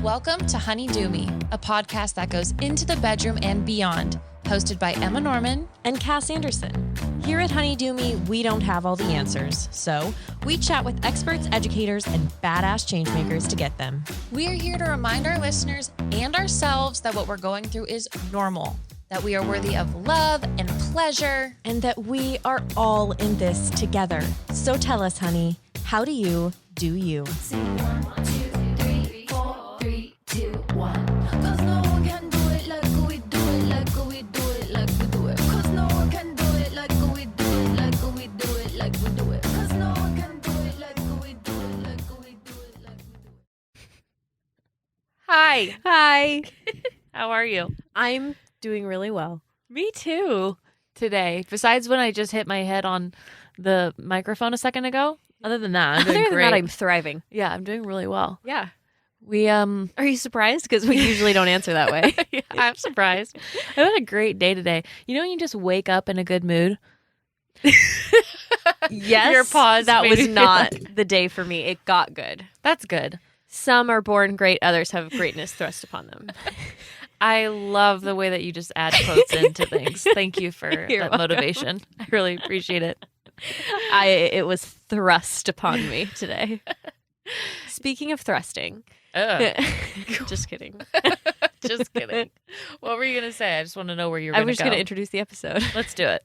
Welcome to Honey Do Me, a podcast that goes into the bedroom and beyond, hosted by Emma Norman and Cass Anderson. Here at Honey Do Me, we don't have all the answers, so we chat with experts, educators, and badass changemakers to get them. We are here to remind our listeners and ourselves that what we're going through is normal, that we are worthy of love and pleasure, and that we are all in this together. So tell us, honey, how do you do you? Sing 1, 2, 3, 4, 3, 2, 1. 'Cause no one can do it like we do it, like we do it, like we do it. 'Cause no one can do it like we do it, like we do it, like we do it. 'Cause no one can do it like we do it, like we do it, like we do it. Hi. Hi. How are you? I'm doing really well. Me too. Today, besides when I just hit my head on the microphone a second ago. Other than that, I'm doing Other than great. that, I'm thriving. Yeah, I'm doing really well. Yeah. We Are you surprised? Because we usually don't answer that way. Yeah, I'm surprised. I had a great day today. You know when you just wake up in a good mood? Yes. Your pause That made was me feel not like- the day for me. It got good. That's good. Some are born great, others have greatness thrust upon them. I love the way that you just add quotes into things. Thank you for You're that welcome. motivation. I really appreciate it. It was thrust upon me today. Speaking of thrusting. Just kidding. Just kidding. What were you going to say? I just want to know where you're I going to was go. just going to introduce the episode. Let's do it.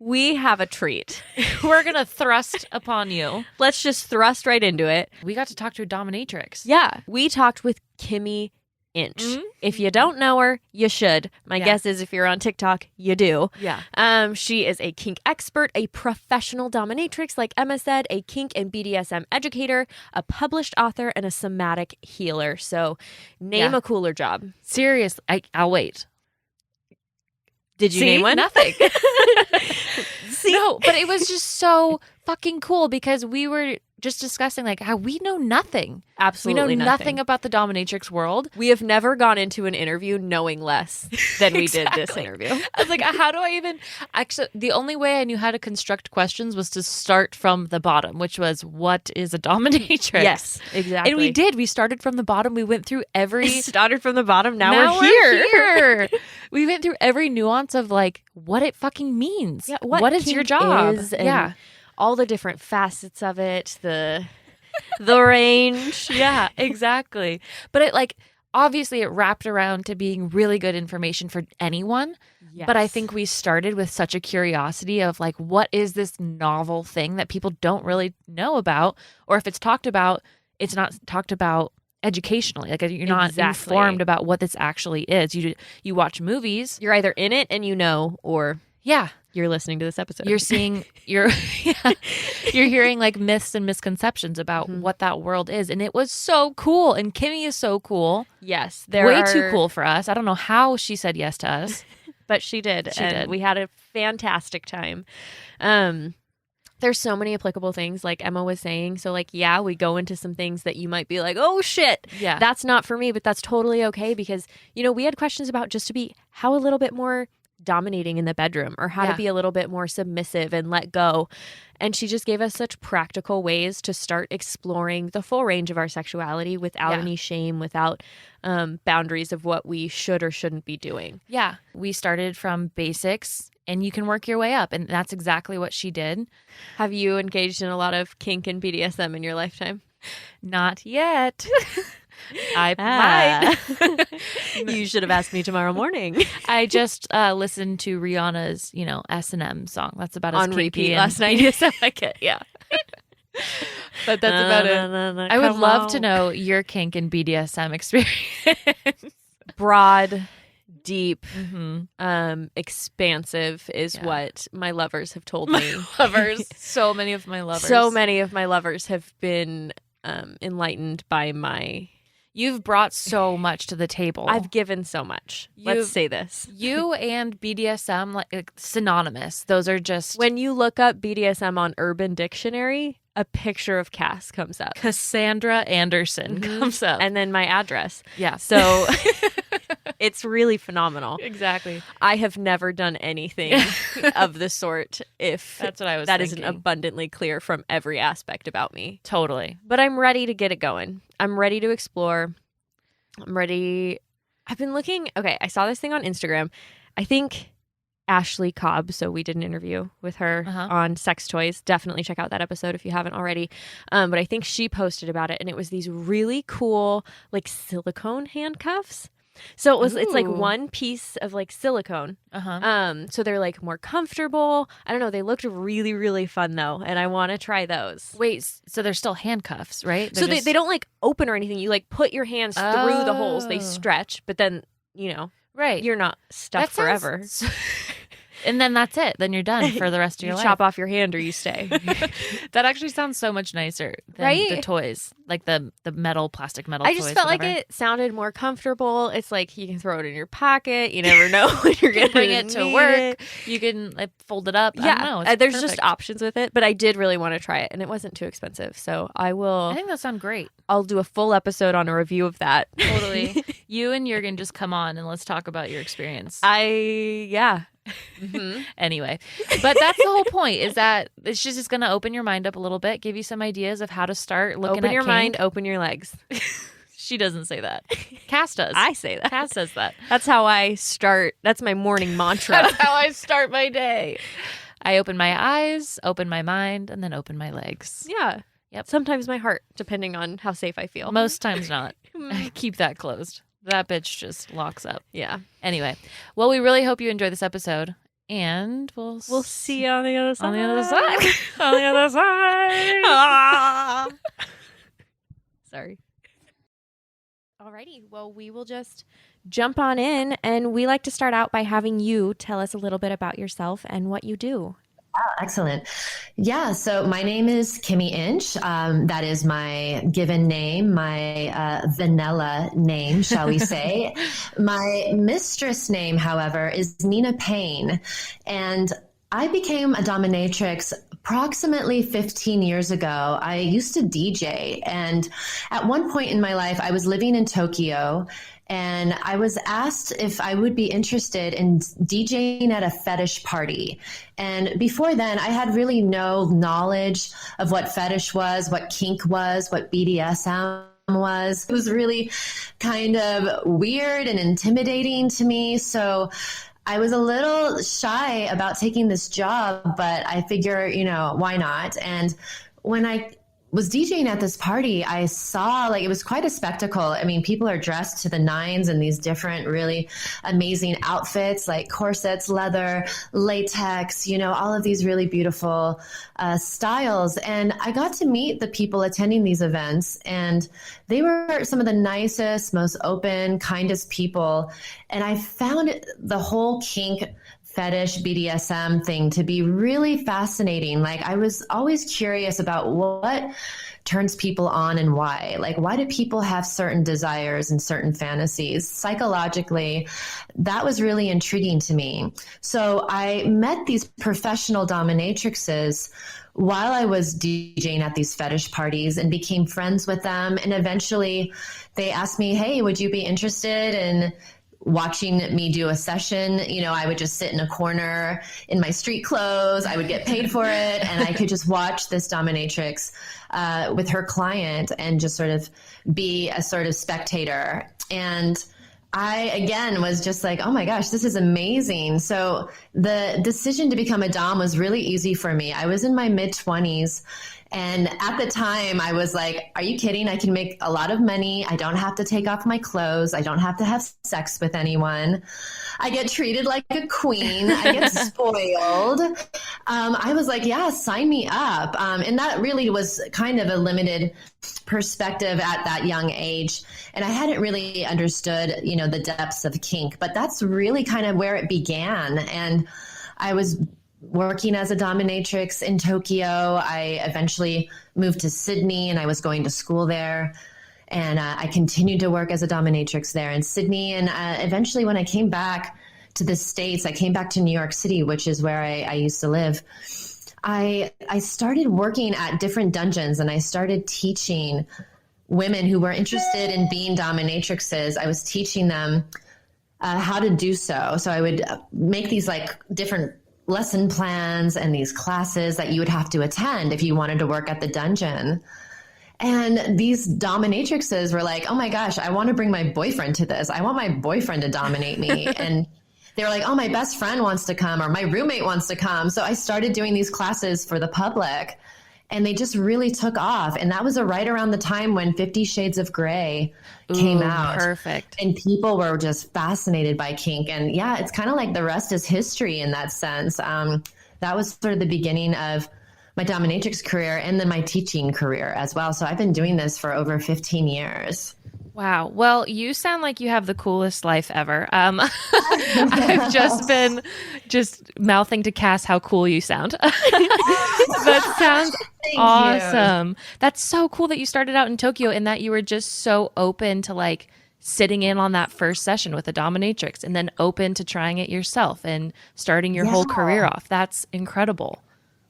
We have a treat. We're going to thrust upon you. Let's just thrust right into it. We got to talk to a dominatrix. Yeah. We talked with Kimi Inch. Mhm. If you don't know her, you should. My Yeah. guess is if you're on TikTok, you do. Yeah. She is a kink expert, a professional dominatrix, like Emma said, a kink and BDSM educator, a published author, and a somatic healer. So name Yeah. a cooler job. Seriously, I'll wait. Did you See? name one? Nothing. See? No, but it was just so fucking cool because we were just discussing like how we know nothing. Absolutely We know nothing about the dominatrix world. We have never gone into an interview knowing less than we did this Exactly. interview. I was like, how do I even actually? The only way I knew how to construct questions was to start from the bottom, which was, what is a dominatrix? Yes, exactly. And we did. We started from the bottom. We went through every. Started from the bottom. Now we're here. We went through every nuance of like what it fucking means. Yeah, what is your kink job? is and Yeah. all the different facets of it, the range. Yeah, exactly. But it like obviously it wrapped around to being really good information for anyone. But I think we started with such a curiosity of like, what is this novel thing that people don't really know about? Or if it's talked about, it's not talked about educationally. Like you're not Exactly. informed about what this actually is. You watch movies. you're either in it and you know, or Yeah. you're listening to this episode. You're seeing, you're hearing like myths and misconceptions about Mhm. what that world is. And it was so cool. And Kimi is so cool. yes, Way too cool for us. I don't know how she said yes to us. but she did. She and did. We had a fantastic time. There's so many applicable things, like Emma was saying. So, like, yeah, we go into some things that you might be like, oh shit, Yeah. that's not for me, but that's totally okay because, you know, we had questions about just to be how a little bit more dominating in the bedroom or how Yeah. to be a little bit more submissive and let go. And she just gave us such practical ways to start exploring the full range of our sexuality without Yeah. any shame, without boundaries of what we should or shouldn't be doing. Yeah. We started from basics and you can work your way up. And that's exactly what she did. Have you engaged in a lot of kink and BDSM in your lifetime? Not yet. I Ah. might. You should have asked me tomorrow morning. I just listened to Rihanna's, S&M song. That's about as On kinky repeat and last night. BDSM I get. Yeah. But that's about it. I would love to know your kink and BDSM experience. Broad, deep, Mm-hmm. expansive is Yeah. what my lovers have told me. Lovers. So many of my lovers. So many of my lovers have been enlightened by my... You've brought so much to the table. I've given so much. You've- Let's say this. You and BDSM, like synonymous. Those are just When you look up BDSM on Urban Dictionary, a picture of Cass comes up. Cassandra Anderson Mhm. comes up. And then my address. yeah. So it's really phenomenal. Exactly. I have never done anything of the sort if That's what I was that thinking. isn't abundantly clear from every aspect about me. Totally. But I'm ready to get it going. I'm ready to explore. I'm ready. I've been looking. Okay, I saw this thing on Instagram. I think Ashley Cobb, so we did an interview with her on sex toys. Definitely check out that episode if you haven't already. But I think she posted about it, and it was these really cool like silicone handcuffs. So it's like one piece of like silicone. So they're like more comfortable. I don't know. They looked really, really fun though, and I want to try those. Wait, so they're still handcuffs, right? So they don't like open or anything. You like put your hands through the holes. They stretch, but then right, you're not stuck forever. And then that's it. Then you're done for the rest of your life. You chop off your hand or you stay. That actually sounds so much nicer than the toys, like the plastic metal toys. I just felt like it sounded more comfortable. It's like you can throw it in your pocket. You never know when you're going to bring it to work. You can like fold it up. Yeah, I don't know. There's just options with it. But I did really want to try it, and it wasn't too expensive. So I think that sounds great. I'll do a full episode on a review of that. Totally. You and Jürgen just come on and let's talk about your experience. Anyway, but that's the whole point, is that it's just going to open your mind up a little bit, give you some ideas of how to start looking at Open your kink. mind, open your legs. She doesn't say that. Cass does. I say that. Cass says that. That's how I start. That's my morning mantra. That's how I start my day. I open my eyes, open my mind, and then open my legs. Yeah. Yep. Sometimes my heart, depending on how safe I feel. Most times not. I keep that closed. That bitch just locks up. Yeah. Anyway, well, we really hope you enjoyed this episode, and we'll see you on the other side. On the other side. On the other side. Sorry. Alrighty. Well, we will just jump on in, and we like to start out by having you tell us a little bit about yourself and what you do. Oh, excellent. Yeah. So my name is Kimi Inch. That is my given name, my vanilla name, shall we say. My mistress name, however, is Nina Payne. And I became a dominatrix approximately 15 years ago. I used to DJ. And at one point in my life, I was living in Tokyo. And I was asked if I would be interested in DJing at a fetish party. And before then, I had really no knowledge of what fetish was, what kink was, what BDSM was. It was really kind of weird and intimidating to me. So I was a little shy about taking this job, but I figure, why not? And when I was DJing at this party, I saw it was quite a spectacle. I mean, people are dressed to the nines in these different really amazing outfits, like corsets, leather, latex, all of these really beautiful styles. And I got to meet the people attending these events, and they were some of the nicest, most open, kindest people. And I found the whole kink fetish BDSM thing to be really fascinating. Like, I was always curious about what turns people on and why. Like, why do people have certain desires and certain fantasies? Psychologically, that was really intriguing to me. So I met these professional dominatrixes while I was DJing at these fetish parties and became friends with them. And eventually they asked me, hey, would you be interested in watching me do a session? I would just sit in a corner in my street clothes. I would get paid for it. And I could just watch this dominatrix with her client and just sort of be a sort of spectator. And I, again, was just like, oh my gosh, this is amazing. So the decision to become a dom was really easy for me. I was in my mid-20s. And at the time, I was like, are you kidding? I can make a lot of money. I don't have to take off my clothes. I don't have to have sex with anyone. I get treated like a queen. I get spoiled. I was like, yeah, sign me up. And that really was kind of a limited perspective at that young age. And I hadn't really understood, the depths of kink. But that's really kind of where it began. And I was working as a dominatrix in Tokyo. I eventually moved to Sydney, and I was going to school there. And I continued to work as a dominatrix there in Sydney. And eventually, when I came back to the States, I came back to New York City, which is where I used to live. I started working at different dungeons, and I started teaching women who were interested in being dominatrixes. I was teaching them how to do so. So I would make these different lesson plans and these classes that you would have to attend if you wanted to work at the dungeon. And these dominatrixes were like, oh my gosh, I want to bring my boyfriend to this. I want my boyfriend to dominate me. And they were like, oh, my best friend wants to come, or my roommate wants to come. So I started doing these classes for the public, and they just really took off. And that was right around the time when 50 Shades of Grey came out. Perfect. And people were just fascinated by kink. And yeah, it's kind of like the rest is history in that sense. That was sort of the beginning of my dominatrix career and then my teaching career as well. So I've been doing this for over 15 years. Wow. Well, you sound like you have the coolest life ever. I've just been mouthing to Cass how cool you sound. That sounds awesome. You. That's so cool that you started out in Tokyo and that you were just so open to like sitting in on that first session with a dominatrix and then open to trying it yourself and starting your whole career off. That's incredible.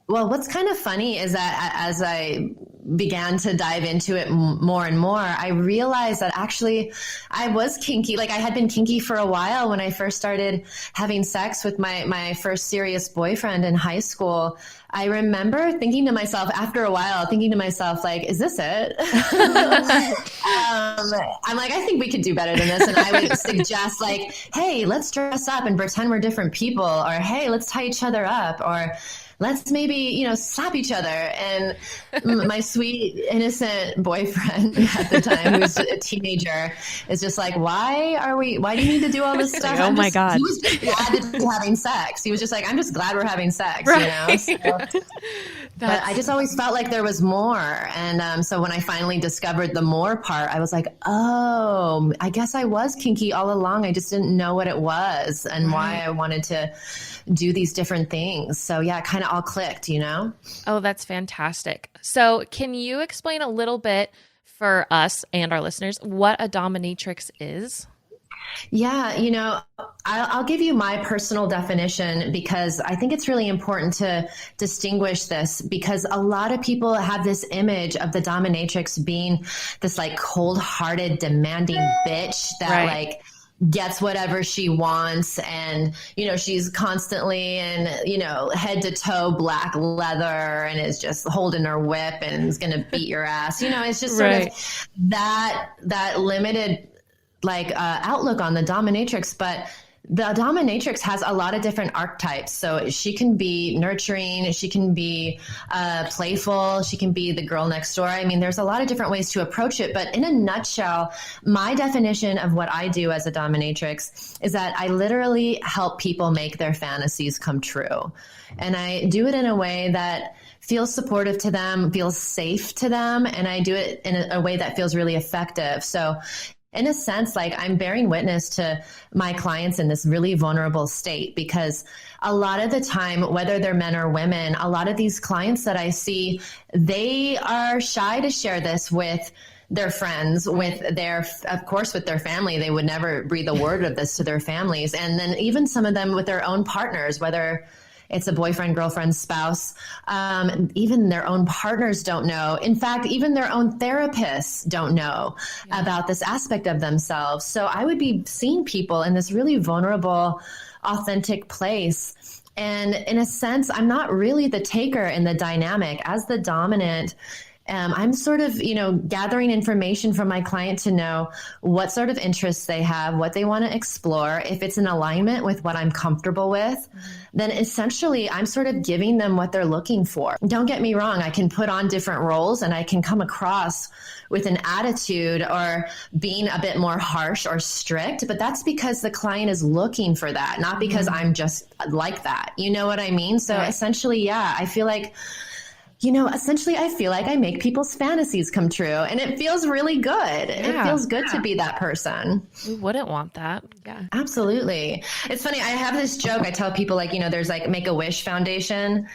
Well, what's kind of funny is that as I began to dive into it more and more, I realized that actually I was kinky. Like I had been kinky for a while when I first started having sex with my first serious boyfriend in high school. I remember thinking to myself after a while, like, is this it? I'm like, I think we could do better than this. And I would suggest like, hey, let's dress up and pretend we're different people, or hey, let's tie each other up, or let's maybe, slap each other. And my sweet, innocent boyfriend at the time, who was a teenager, is just like, why do you need to do all this stuff? Oh my God. He was just glad to be having sex. He was just like, I'm just glad we're having sex, right. So, but I just always felt like there was more. And so when I finally discovered the more part, I was like, oh, I guess I was kinky all along. I just didn't know what it was and why I wanted to do these different things. So yeah, it kind of all clicked, Oh, that's fantastic. So can you explain a little bit for us and our listeners what a dominatrix is? Yeah, I'll give you my personal definition because I think it's really important to distinguish this, because a lot of people have this image of the dominatrix being this like cold-hearted, demanding bitch that like gets whatever she wants. And, she's constantly in, head to toe black leather and is just holding her whip and is going to beat your ass. It's just sort of that limited outlook on the dominatrix. But the dominatrix has a lot of different archetypes. So she can be nurturing, she can be playful, she can be the girl next door. I mean, there's a lot of different ways to approach it. But in a nutshell, my definition of what I do as a dominatrix is that I literally help people make their fantasies come true. And I do it in a way that feels supportive to them, feels safe to them, and I do it in a way that feels really effective. So in a sense, like I'm bearing witness to my clients in this really vulnerable state, because a lot of the time, whether they're men or women, a lot of these clients that I see, they are shy to share this with their friends, with of course, with their family. They would never breathe a word of this to their families. And then even some of them with their own partners, whether it's a boyfriend, girlfriend, spouse. Even their own partners don't know. In fact, even their own therapists don't know about this aspect of themselves. So I would be seeing people in this really vulnerable, authentic place. And in a sense, I'm not really the taker in the dynamic. As the dominant, I'm sort of, gathering information from my client to know what sort of interests they have, what they want to explore. If it's in alignment with what I'm comfortable with, then essentially I'm sort of giving them what they're looking for. Don't get me wrong. I can put on different roles and I can come across with an attitude or being a bit more harsh or strict, but that's because the client is looking for that, not because I'm just like that. You know what I mean? So essentially, I feel like I feel like I make people's fantasies come true, and it feels really good. Yeah, it feels good to be that person. We wouldn't want that. Yeah, absolutely. It's funny. I have this joke. I tell people there's Make-A-Wish Foundation.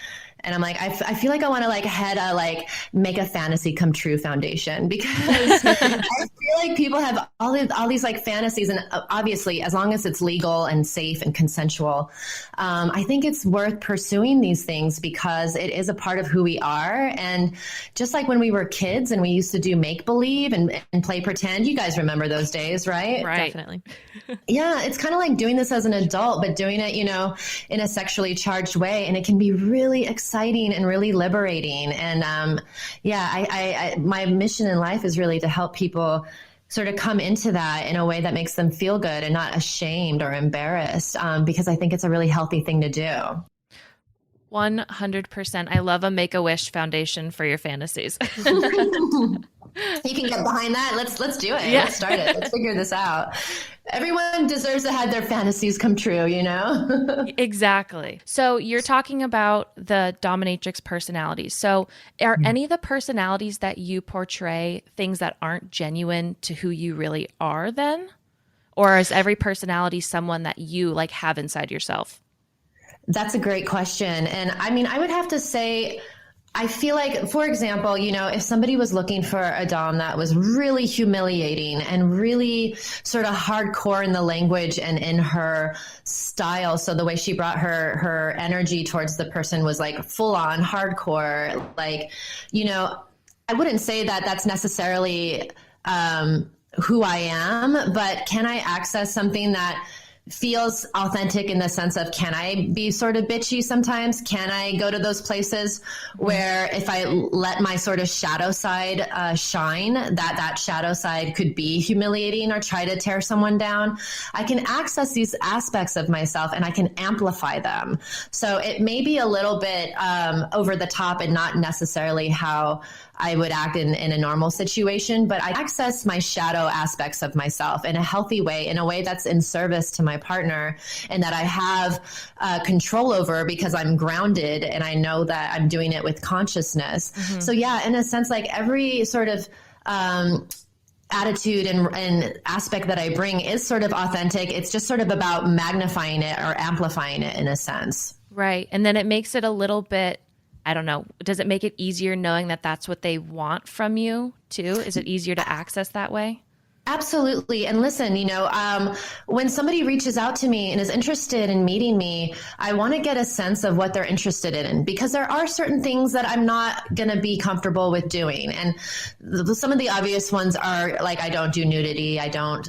And I'm like, I feel like I want to head a Make a Fantasy Come True Foundation, because I feel like people have all these like fantasies, and obviously as long as it's legal and safe and consensual, I think it's worth pursuing these things because it is a part of who we are. And just like when we were kids and we used to do make believe and play pretend, you guys remember those days, right? Right. Definitely. Yeah, it's kind of like doing this as an adult, but doing it, in a sexually charged way, and it can be really exciting and really liberating. And my mission in life is really to help people sort of come into that in a way that makes them feel good and not ashamed or embarrassed, because I think it's a really healthy thing to do. 100%. I love a Make-A-Wish foundation for your fantasies. You can get behind that. Let's do it. Yeah. Let's start it. Let's figure this out. Everyone deserves to have their fantasies come true, Exactly. So you're talking about the dominatrix personalities. So are any of the personalities that you portray things that aren't genuine to who you really are then? Or is every personality someone that you like have inside yourself? That's a great question. And I mean, I would have to say, I feel like, for example, if somebody was looking for a dom that was really humiliating and really sort of hardcore in the language and in her style, so the way she brought her energy towards the person was like full on hardcore, like, I wouldn't say that that's necessarily who I am, but can I access something that feels authentic in the sense of, can I be sort of bitchy sometimes? Can I go to those places where if I let my sort of shadow side shine, that shadow side could be humiliating or try to tear someone down? I can access these aspects of myself and I can amplify them. So it may be a little bit over the top and not necessarily how I would act in a normal situation, but I access my shadow aspects of myself in a healthy way, in a way that's in service to my partner and that I have control over because I'm grounded and I know that I'm doing it with consciousness. Mm-hmm. So yeah, in a sense, like every sort of attitude and aspect that I bring is sort of authentic. It's just sort of about magnifying it or amplifying it in a sense. Right. And then it makes it a little bit, I don't know, does it make it easier knowing that that's what they want from you too? Is it easier to access that way? Absolutely. And listen, when somebody reaches out to me and is interested in meeting me, I want to get a sense of what they're interested in, because there are certain things that I'm not going to be comfortable with doing. And some of the obvious ones are like, I don't do nudity. I don't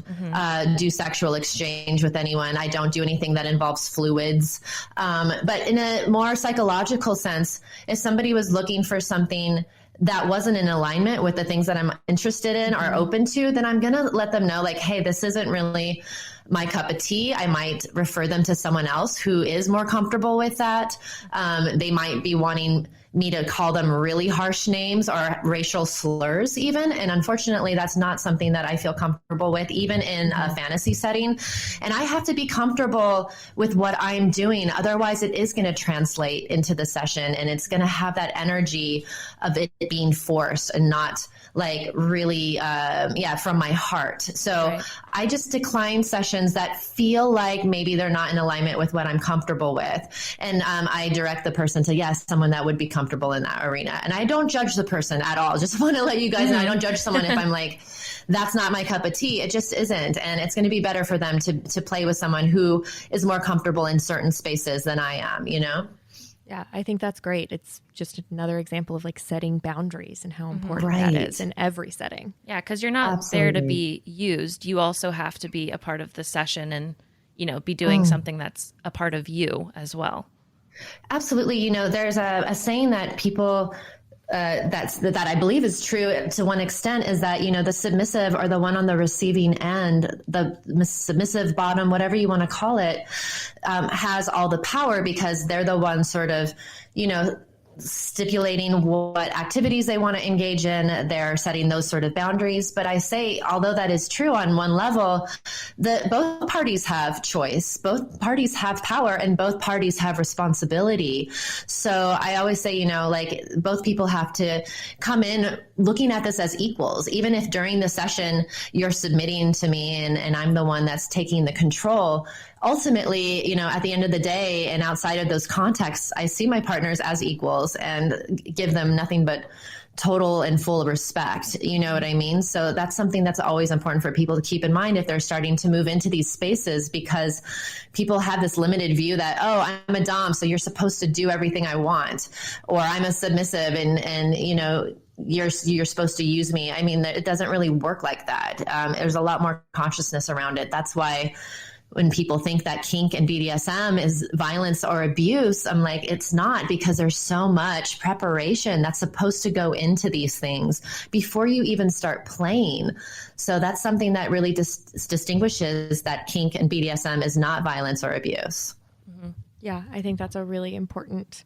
do sexual exchange with anyone. I don't do anything that involves fluids. But in a more psychological sense, if somebody was looking for something that wasn't in alignment with the things that I'm interested in or open to, then I'm going to let them know, like, hey, this isn't really my cup of tea. I might refer them to someone else who is more comfortable with that. They might be wanting me to call them really harsh names or racial slurs even. And unfortunately, that's not something that I feel comfortable with, even in a fantasy setting. And I have to be comfortable with what I'm doing. Otherwise, it is going to translate into the session and it's going to have that energy of it being forced and not like really, from my heart. So right. I just decline sessions that feel like maybe they're not in alignment with what I'm comfortable with. And I direct the person to, yes, someone that would be comfortable in that arena. And I don't judge the person at all. Just want to let you guys know, I don't judge someone if I'm like, that's not my cup of tea. It just isn't. And it's going to be better for them to play with someone who is more comfortable in certain spaces than I am, Yeah, I think that's great. It's just another example of like setting boundaries and how important that is in every setting. Yeah, because you're not there to be used. You also have to be a part of the session and, be doing something that's a part of you as well. Absolutely. There's a saying that people that I believe is true to one extent is that, the submissive or the one on the receiving end, the submissive bottom, whatever you want to call it, has all the power because they're the one sort of, stipulating what activities they want to engage in. They're setting those sort of boundaries. But I say, although that is true on one level, both parties have choice, both parties have power, and both parties have responsibility. So I always say, both people have to come in looking at this as equals. Even if during the session you're submitting to me and I'm the one that's taking the control, ultimately, at the end of the day and outside of those contexts, I see my partners as equals and give them nothing but total and full respect. You know what I mean? So that's something that's always important for people to keep in mind if they're starting to move into these spaces, because people have this limited view that, oh, I'm a dom, so you're supposed to do everything I want, or I'm a submissive and you know, you're supposed to use me. I mean, it doesn't really work like that. There's a lot more consciousness around it. That's why when people think that kink and BDSM is violence or abuse, I'm like, it's not, because there's so much preparation that's supposed to go into these things before you even start playing. So that's something that really distinguishes that kink and BDSM is not violence or abuse. Mm-hmm. Yeah, I think that's a really important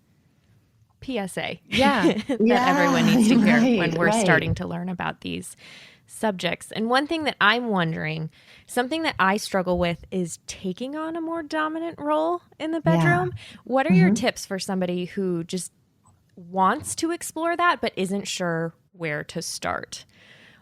PSA. Yeah. that everyone needs to hear when we're right. starting to learn about these subjects. And one thing that I'm wondering, something that I struggle with is taking on a more dominant role in the bedroom. Yeah. What are your tips for somebody who just wants to explore that but isn't sure where to start?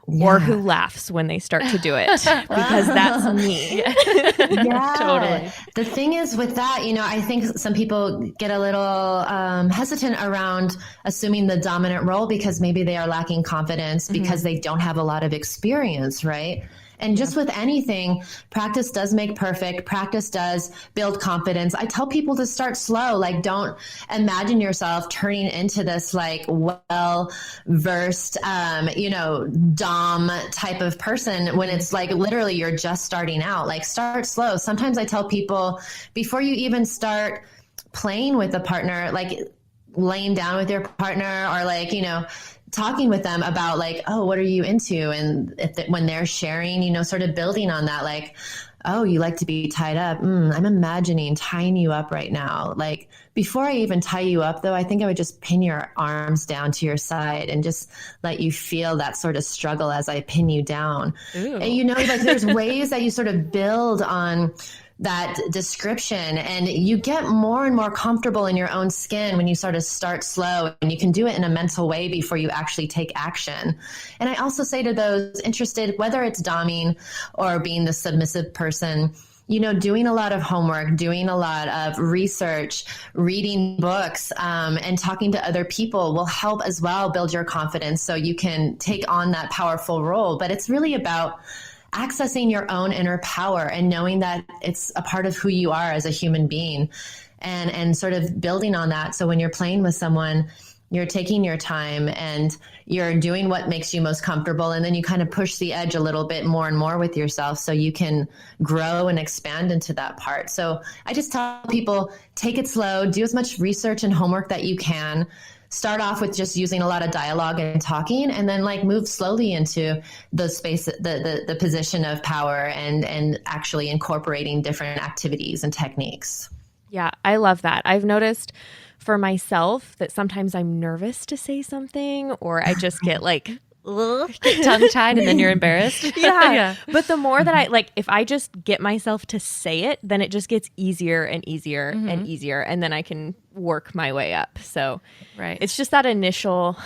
Yeah. Or who laughs when they start to do it, because that's me. Yeah, totally. The thing is with that, you know, I think some people get a little hesitant around assuming the dominant role because maybe they are lacking confidence because they don't have a lot of experience, right? And just with anything, practice does make perfect. Practice does build confidence. I tell people to start slow. Like, don't imagine yourself turning into this like well-versed, you know, dom type of person when it's like literally you're just starting out. Like, start slow. Sometimes I tell people before you even start playing with a partner, like laying down with your partner or like, you know, talking with them about like, oh, what are you into? And when they're sharing, you know, sort of building on that, like, oh, you like to be tied up. I'm imagining tying you up right now. Like, before I even tie you up though, I think I would just pin your arms down to your side and just let you feel that sort of struggle as I pin you down. Ooh. And you know, like there's ways that you sort of build on that description, and you get more and more comfortable in your own skin when you sort of start slow, and you can do it in a mental way before you actually take action. And I also say to those interested, whether it's doming or being the submissive person, you know, doing a lot of homework, doing a lot of research, reading books, and talking to other people will help as well build your confidence so you can take on that powerful role. But it's really about accessing your own inner power and knowing that it's a part of who you are as a human being, and sort of building on that. So when you're playing with someone, you're taking your time and you're doing what makes you most comfortable. And then you kind of push the edge a little bit more and more with yourself so you can grow and expand into that part. So I just tell people, take it slow, do as much research and homework that you can. Start off with just using a lot of dialogue and talking, and then like move slowly into the space, the position of power, and actually incorporating different activities and techniques. Yeah, I love that. I've noticed for myself that sometimes I'm nervous to say something, or I just get like tongue-tied and then you're embarrassed. Yeah. But the more that I like, if I just get myself to say it, then it just gets easier and easier and easier. And then I can work my way up. So it's just that initial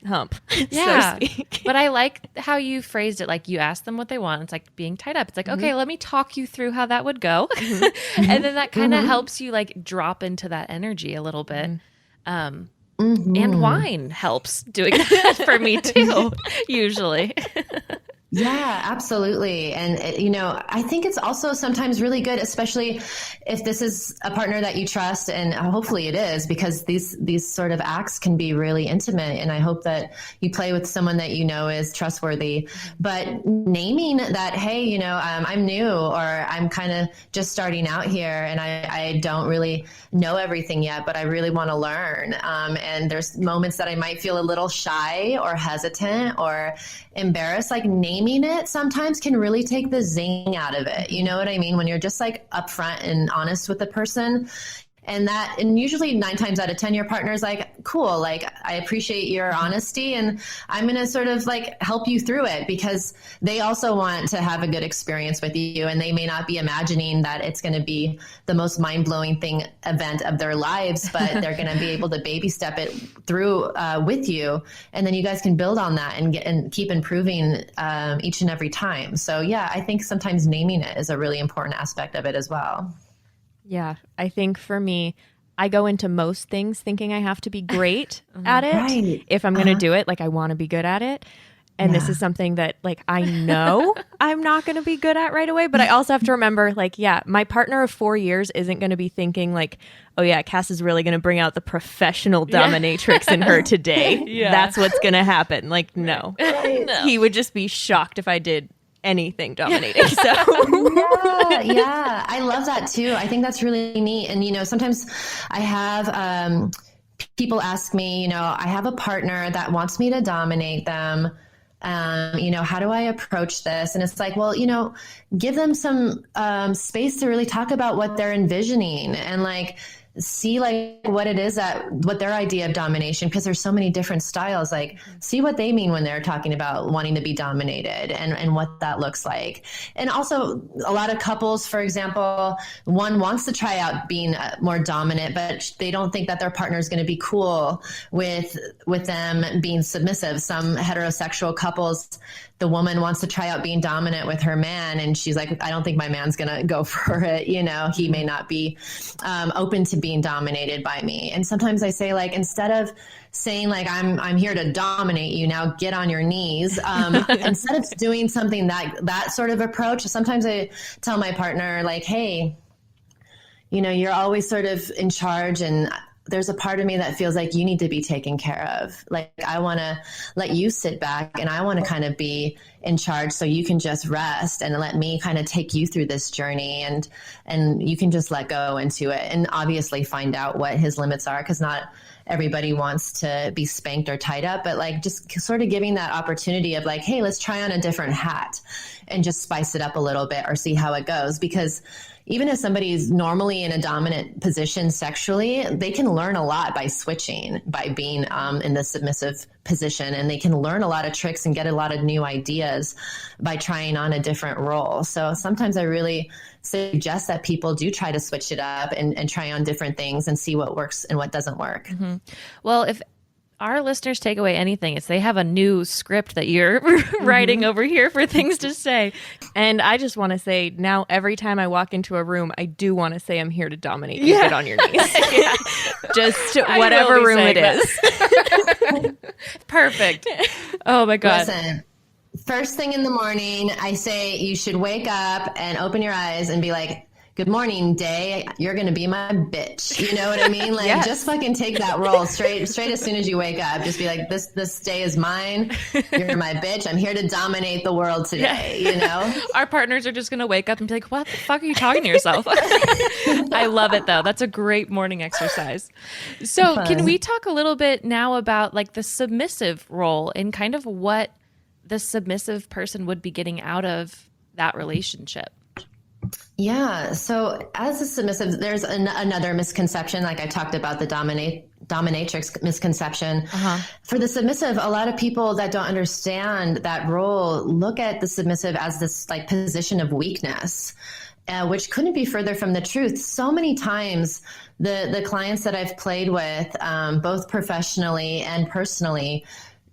hump. Yeah. So to speak. But I like how you phrased it. Like, you ask them what they want. It's like being tied up. It's like, okay, let me talk you through how that would go. And then that kind of helps you like drop into that energy a little bit. And wine helps doing that for me too, usually. Yeah, absolutely. And, you know, I think it's also sometimes really good, especially if this is a partner that you trust, and hopefully it is, because these sort of acts can be really intimate. And I hope that you play with someone that you know is trustworthy. But naming that, hey, you know, I'm new, or I'm kind of just starting out here and I don't really know everything yet, but I really want to learn. And there's moments that I might feel a little shy or hesitant or embarrassed. Like, naming it sometimes can really take the zing out of it. You know what I mean? When you're just like upfront and honest with the person. And usually 9 times out of 10, your partner is like, cool, like, I appreciate your honesty, and I'm going to sort of like help you through it, because they also want to have a good experience with you. And they may not be imagining that it's going to be the most mind-blowing event of their lives, but they're going to be able to baby step it through with you. And then you guys can build on that and keep improving each and every time. So yeah, I think sometimes naming it is a really important aspect of it as well. Yeah, I think for me, I go into most things thinking I have to be great at it. Right. If I'm going to do it, like I want to be good at it. And this is something that like I know I'm not going to be good at right away. But I also have to remember like, yeah, my partner of 4 years isn't going to be thinking like, oh yeah, Cass is really going to bring out the professional dominatrix in her today. That's what's going to happen. Like, no. No. He would just be shocked if I did anything dominating. So yeah, I love that too. I think that's really neat. And, you know, sometimes I have people ask me, you know, I have a partner that wants me to dominate them. You know, how do I approach this? And it's like, well, you know, give them some space to really talk about what they're envisioning and like see like what it is what their idea of domination, because there's so many different styles, like see what they mean when they're talking about wanting to be dominated and what that looks like. And also a lot of couples, for example, one wants to try out being more dominant, but they don't think that their partner is going to be cool with them being submissive. Some heterosexual couples, the woman wants to try out being dominant with her man, and she's like, I don't think my man's going to go for it. You know, he may not be open to being dominated by me. And sometimes I say, like, instead of saying like, I'm here to dominate you, now get on your knees. Instead of doing something that sort of approach, sometimes I tell my partner like, hey, you know, you're always sort of in charge, and there's a part of me that feels like you need to be taken care of. Like, I want to let you sit back and I want to kind of be in charge so you can just rest and let me kind of take you through this journey, and you can just let go into it and obviously find out what his limits are, because not everybody wants to be spanked or tied up, but like just sort of giving that opportunity of like, hey, let's try on a different hat and just spice it up a little bit or see how it goes. Because even if somebody's normally in a dominant position sexually, they can learn a lot by switching, by being in the submissive position. And they can learn a lot of tricks and get a lot of new ideas by trying on a different role. So sometimes I really suggest that people do try to switch it up and try on different things and see what works and what doesn't work. Mm-hmm. Well, if our listeners take away anything, it's they have a new script that you're writing over here for things to say. And I just want to say now, every time I walk into a room, I do want to say I'm here to dominate you. Get on your knees. Just whatever room it is. Perfect. Oh my God. Listen, first thing in the morning, I say you should wake up and open your eyes and be like, good morning, day. You're going to be my bitch. You know what I mean? Like, just fucking take that role straight as soon as you wake up. Just be like, this day is mine. You're my bitch. I'm here to dominate the world today. You know? Our partners are just going to wake up and be like, what the fuck are you talking to yourself? I love it though. That's a great morning exercise. So can we talk a little bit now about like the submissive role and kind of what the submissive person would be getting out of that relationship? Yeah. So as a submissive, there's another misconception. Like I talked about the dominatrix misconception. For the submissive, a lot of people that don't understand that role look at the submissive as this like position of weakness, which couldn't be further from the truth. So many times the clients that I've played with, both professionally and personally,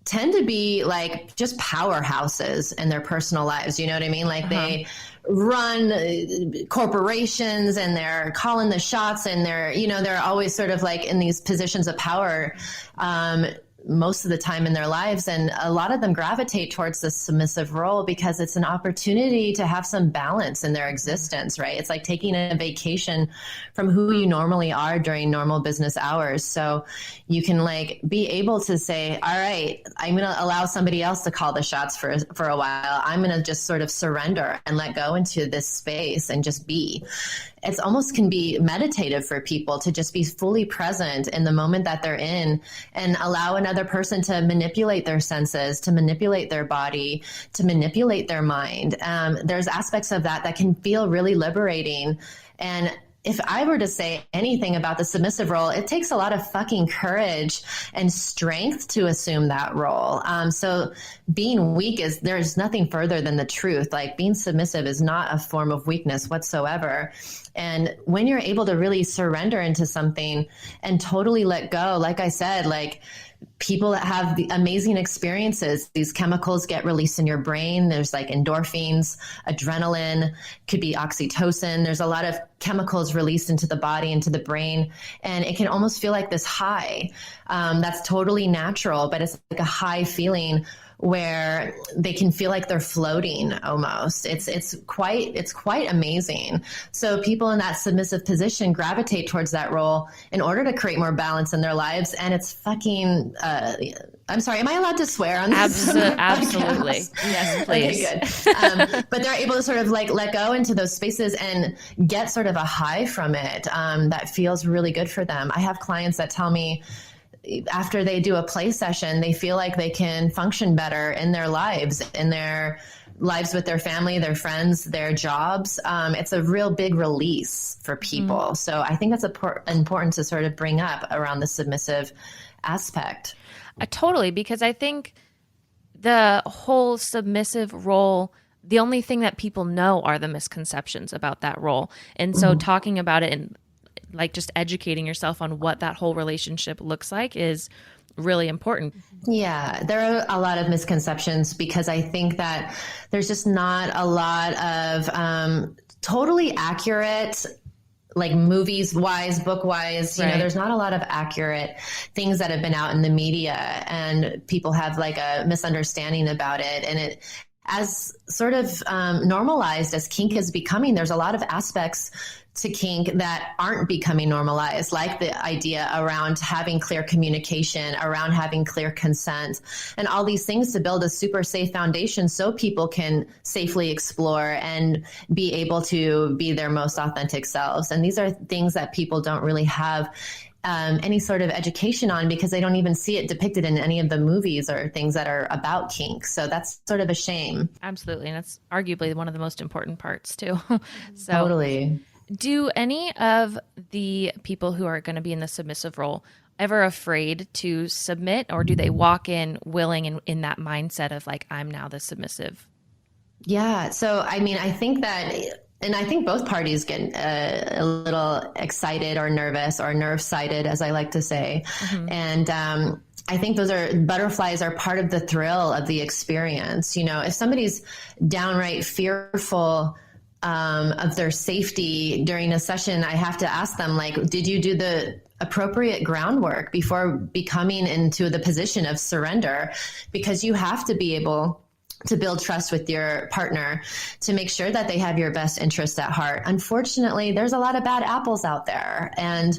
tend to be like just powerhouses in their personal lives. You know what I mean? Like they run corporations and they're calling the shots, and they're always sort of like in these positions of power most of the time in their lives. And a lot of them gravitate towards the submissive role because it's an opportunity to have some balance in their existence, right? It's like taking a vacation from who you normally are during normal business hours. So you can like be able to say, all right, I'm going to allow somebody else to call the shots for a while. I'm going to just sort of surrender and let go into this space and just be. It's almost can be meditative for people to just be fully present in the moment that they're in and allow another person to manipulate their senses, to manipulate their body, to manipulate their mind. There's aspects of that can feel really liberating. And if I were to say anything about the submissive role, it takes a lot of fucking courage and strength to assume that role. So being weak there's nothing further than the truth. Like being submissive is not a form of weakness whatsoever. And when you're able to really surrender into something and totally let go, like I said, like people that have the amazing experiences, these chemicals get released in your brain. There's like endorphins, adrenaline, could be oxytocin. There's a lot of chemicals released into the body, into the brain, and it can almost feel like this high. That's totally natural, but it's like a high feeling where they can feel like they're floating almost. It's quite amazing. So people in that submissive position gravitate towards that role in order to create more balance in their lives. And it's fucking, I'm sorry, am I allowed to swear on this? Absolutely. Yes, please. Okay, good. But they're able to sort of like let go into those spaces and get sort of a high from it that feels really good for them. I have clients that tell me, after they do a play session, they feel like they can function better in their lives with their family, their friends, their jobs. It's a real big release for people. Mm-hmm. So I think that's important to sort of bring up around the submissive aspect. Totally, because I think the whole submissive role, the only thing that people know are the misconceptions about that role. And so talking about it and like just educating yourself on what that whole relationship looks like is really important. Yeah, there are a lot of misconceptions because I think that there's just not a lot of totally accurate, like movies wise, book wise, you know, there's not a lot of accurate things that have been out in the media, and people have like a misunderstanding about it. And it, as sort of normalized as kink is becoming, there's a lot of aspects to kink that aren't becoming normalized, like the idea around having clear communication, around having clear consent, and all these things to build a super safe foundation so people can safely explore and be able to be their most authentic selves. And these are things that people don't really have any sort of education on because they don't even see it depicted in any of the movies or things that are about kink. So that's sort of a shame. Absolutely. And that's arguably one of the most important parts too. So totally. Do any of the people who are going to be in the submissive role ever afraid to submit, or do they walk in willing and in that mindset of like, I'm now the submissive? Yeah. So, I mean, I think that, and I think both parties get a little excited or nervous or nerve-sighted, as I like to say. Mm-hmm. And I think butterflies are part of the thrill of the experience. You know, if somebody's downright fearful of their safety during a session, I have to ask them, like, did you do the appropriate groundwork before becoming into the position of surrender? Because you have to be able to build trust with your partner to make sure that they have your best interests at heart. Unfortunately, there's a lot of bad apples out there. And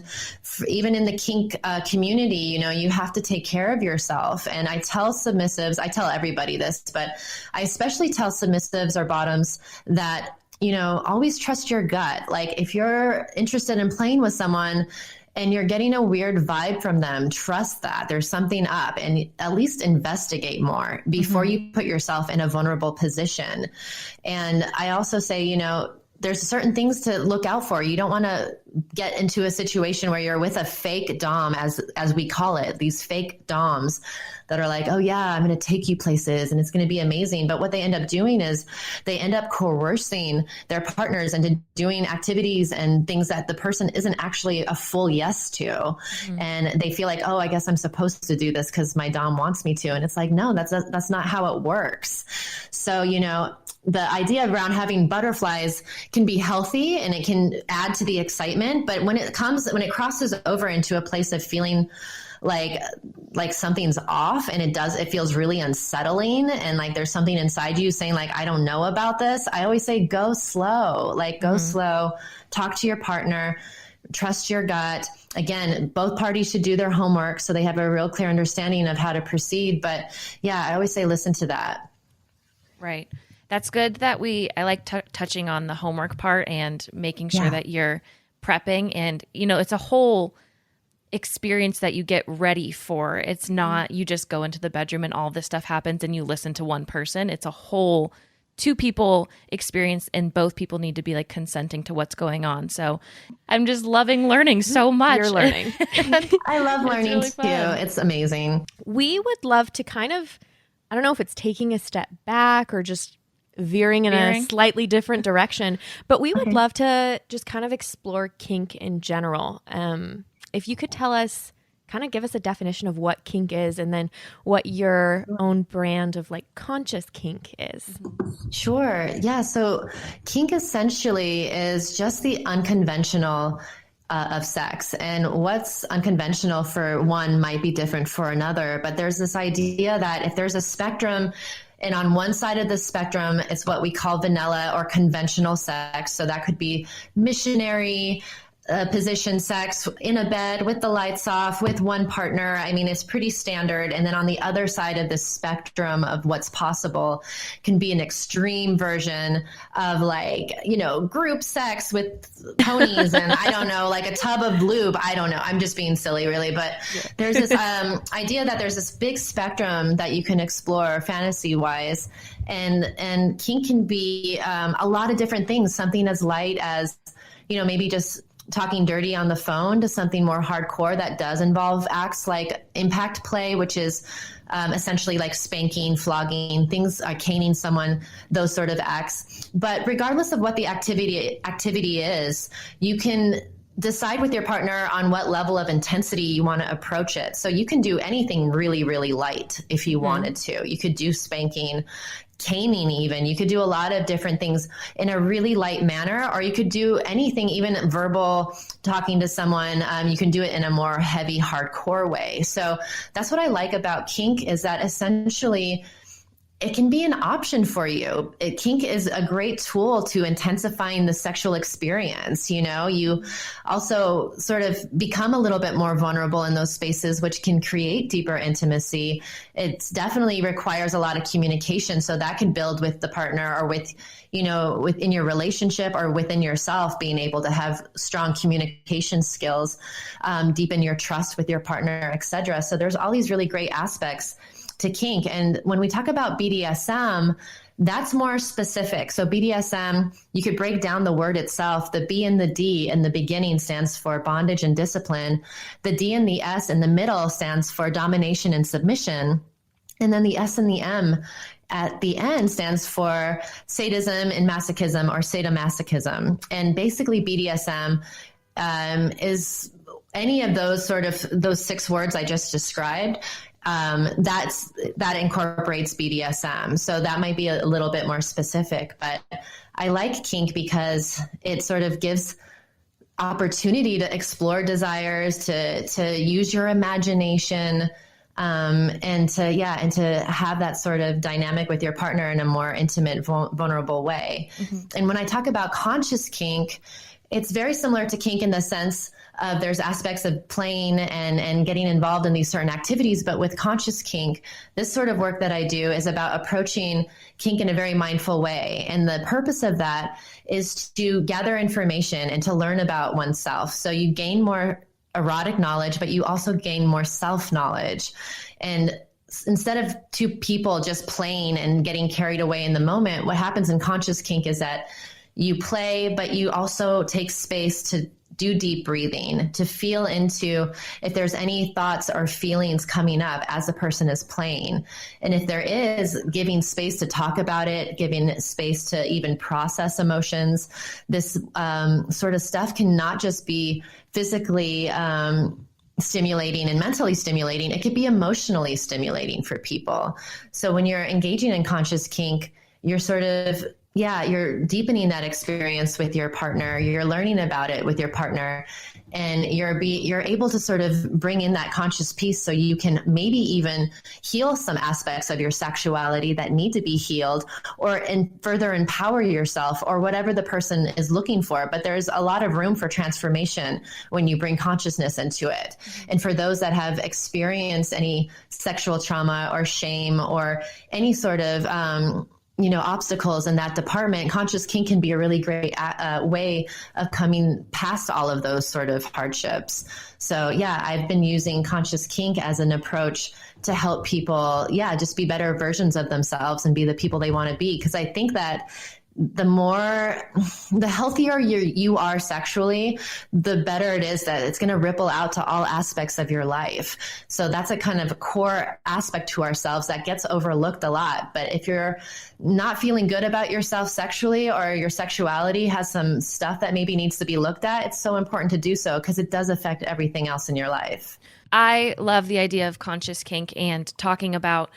even in the kink community, you know, you have to take care of yourself. And I tell submissives, I tell everybody this, but I especially tell submissives or bottoms that, you know, always trust your gut. Like if you're interested in playing with someone and you're getting a weird vibe from them, trust that there's something up and at least investigate more before you put yourself in a vulnerable position. And I also say, you know, there's certain things to look out for. You don't want to get into a situation where you're with a fake dom, as we call it, these fake doms that are like, oh yeah, I'm going to take you places and it's going to be amazing. But what they end up doing is they end up coercing their partners into doing activities and things that the person isn't actually a full yes to. Mm-hmm. And they feel like, oh, I guess I'm supposed to do this because my dom wants me to. And it's like, no, that's not how it works. So, you know, the idea around having butterflies can be healthy and it can add to the excitement. But when it crosses over into a place of feeling like something's off and it feels really unsettling and like there's something inside you saying like, I don't know about this, I always say go slow, slow, talk to your partner, trust your gut. Again, both parties should do their homework so they have a real clear understanding of how to proceed. But yeah, I always say listen to that. Right. That's good that I like touching on the homework part and making sure that you're prepping. And, you know, it's a whole experience that you get ready for. It's not you just go into the bedroom and all this stuff happens and you listen to one person. It's a whole two people experience and both people need to be like consenting to what's going on. So I'm just loving learning so much. You're learning. I love learning really too. It's amazing. We would love to kind of, I don't know if it's taking a step back or just veering in a slightly different direction, but we would love to just kind of explore kink in general. If you could tell us kind of give us a definition of what kink is and then what your own brand of like conscious kink is. Sure. Yeah. So kink essentially is just the unconventional of sex, and what's unconventional for one might be different for another. But there's this idea that if there's a spectrum, and on one side of the spectrum, it's what we call vanilla or conventional sex. So that could be missionary, position sex in a bed with the lights off with one partner. I mean, it's pretty standard. And then on the other side of the spectrum of what's possible can be an extreme version of like, you know, group sex with ponies and I don't know, like a tub of lube. I don't know. I'm just being silly really. But there's this idea that there's this big spectrum that you can explore fantasy wise. And kink can be a lot of different things, something as light as, you know, maybe just talking dirty on the phone to something more hardcore that does involve acts like impact play, which is essentially like spanking, flogging, things like caning someone, those sort of acts. But regardless of what the activity is, you can decide with your partner on what level of intensity you want to approach it. So you can do anything really, really light if you wanted to. You could do spanking, caning even. You could do a lot of different things in a really light manner, or you could do anything, even verbal, talking to someone. You can do it in a more heavy, hardcore way. So that's what I like about kink, is that essentially it can be an option for you. Kink is a great tool to intensifying the sexual experience. You know, you also sort of become a little bit more vulnerable in those spaces, which can create deeper intimacy. It definitely requires a lot of communication. So that can build with the partner or with, you know, within your relationship or within yourself, being able to have strong communication skills, deepen your trust with your partner, etc. So there's all these really great aspects to kink. And when we talk about BDSM, that's more specific. So BDSM, you could break down the word itself. The B and the D in the beginning stands for bondage and discipline. The D and the S in the middle stands for domination and submission. And then the S and the M at the end stands for sadism and masochism, or sadomasochism. And basically BDSM is any of those those 6 words I just described. That incorporates BDSM. So that might be a little bit more specific, but I like kink because it sort of gives opportunity to explore desires, to use your imagination, and to have that sort of dynamic with your partner in a more intimate, vulnerable way. And when I talk about conscious kink, it's very similar to kink in the sense of there's aspects of playing and getting involved in these certain activities. But with conscious kink, this sort of work that I do is about approaching kink in a very mindful way. And the purpose of that is to gather information and to learn about oneself. So you gain more erotic knowledge, but you also gain more self-knowledge. And instead of 2 people just playing and getting carried away in the moment, what happens in conscious kink is that you play, but you also take space to do deep breathing, to feel into if there's any thoughts or feelings coming up as the person is playing. And if there is, giving space to talk about it, giving space to even process emotions. This sort of stuff can not just be physically stimulating and mentally stimulating. It could be emotionally stimulating for people. So when you're engaging in conscious kink, you're sort of you're deepening that experience with your partner. You're learning about it with your partner, and you're able to sort of bring in that conscious piece so you can maybe even heal some aspects of your sexuality that need to be healed, or further empower yourself, or whatever the person is looking for. But there's a lot of room for transformation when you bring consciousness into it. And for those that have experienced any sexual trauma or shame or any sort of obstacles in that department, conscious kink can be a really great way of coming past all of those sort of hardships. So I've been using conscious kink as an approach to help people, just be better versions of themselves and be the people they want to be. Because I think that the healthier you are sexually, the better it is that it's going to ripple out to all aspects of your life. So that's a kind of a core aspect to ourselves that gets overlooked a lot. But if you're not feeling good about yourself sexually, or your sexuality has some stuff that maybe needs to be looked at, it's so important to do so, because it does affect everything else in your life. I love the idea of conscious kink and talking about,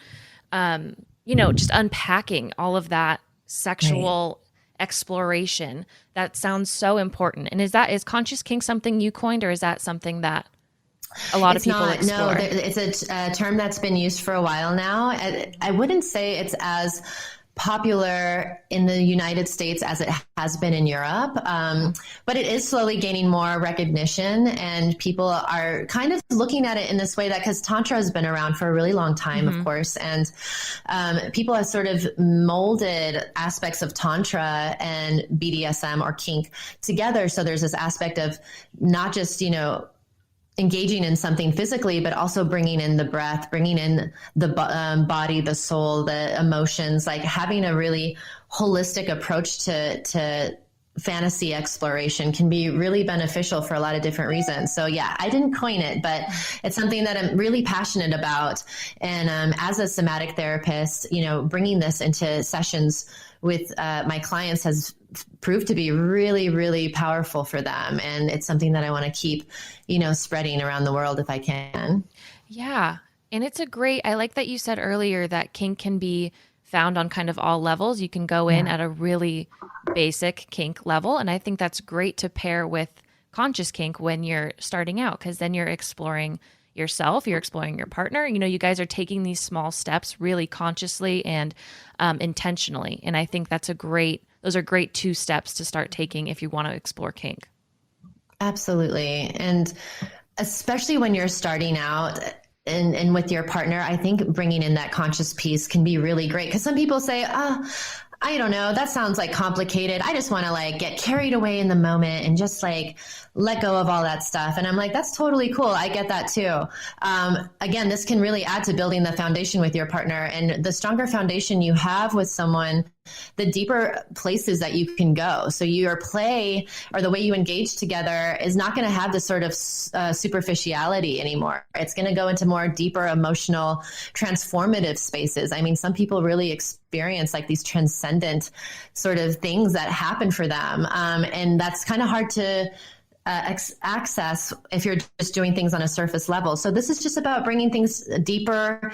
just unpacking all of that sexual exploration. That sounds so important. And is conscious kink something you coined, or is that something that a lot of people explore? No, it's a term that's been used for a while now. I wouldn't say it's as popular in the United States as it has been in Europe. But it is slowly gaining more recognition, and people are kind of looking at it in this way, that because Tantra has been around for a really long time, of course, and people have sort of molded aspects of Tantra and BDSM or kink together. So there's this aspect of not just, engaging in something physically, but also bringing in the breath, bringing in the body, the soul, the emotions, like having a really holistic approach to fantasy exploration can be really beneficial for a lot of different reasons. So yeah, I didn't coin it, but it's something that I'm really passionate about. And as a somatic therapist, bringing this into sessions with my clients has proved to be really, really powerful for them. And it's something that I want to keep, spreading around the world if I can. Yeah. And I like that you said earlier that kink can be found on kind of all levels. You can go in at a really basic kink level. And I think that's great to pair with conscious kink when you're starting out, because then you're exploring yourself, you're exploring your partner. You guys are taking these small steps really consciously and intentionally. And I think those are great 2 steps to start taking if you want to explore kink. Absolutely. And especially when you're starting out and with your partner, I think bringing in that conscious piece can be really great. Because some people say, I don't know, that sounds like complicated. I just want to get carried away in the moment and just let go of all that stuff. And I'm like, that's totally cool. I get that too. Again, this can really add to building the foundation with your partner, and the stronger foundation you have with someone, the deeper places that you can go. So your play or the way you engage together is not going to have this sort of superficiality anymore. It's going to go into more deeper, emotional, transformative spaces. I mean, some people really experience these transcendent sort of things that happen for them. And that's kind of hard to access if you're just doing things on a surface level. So this is just about bringing things deeper.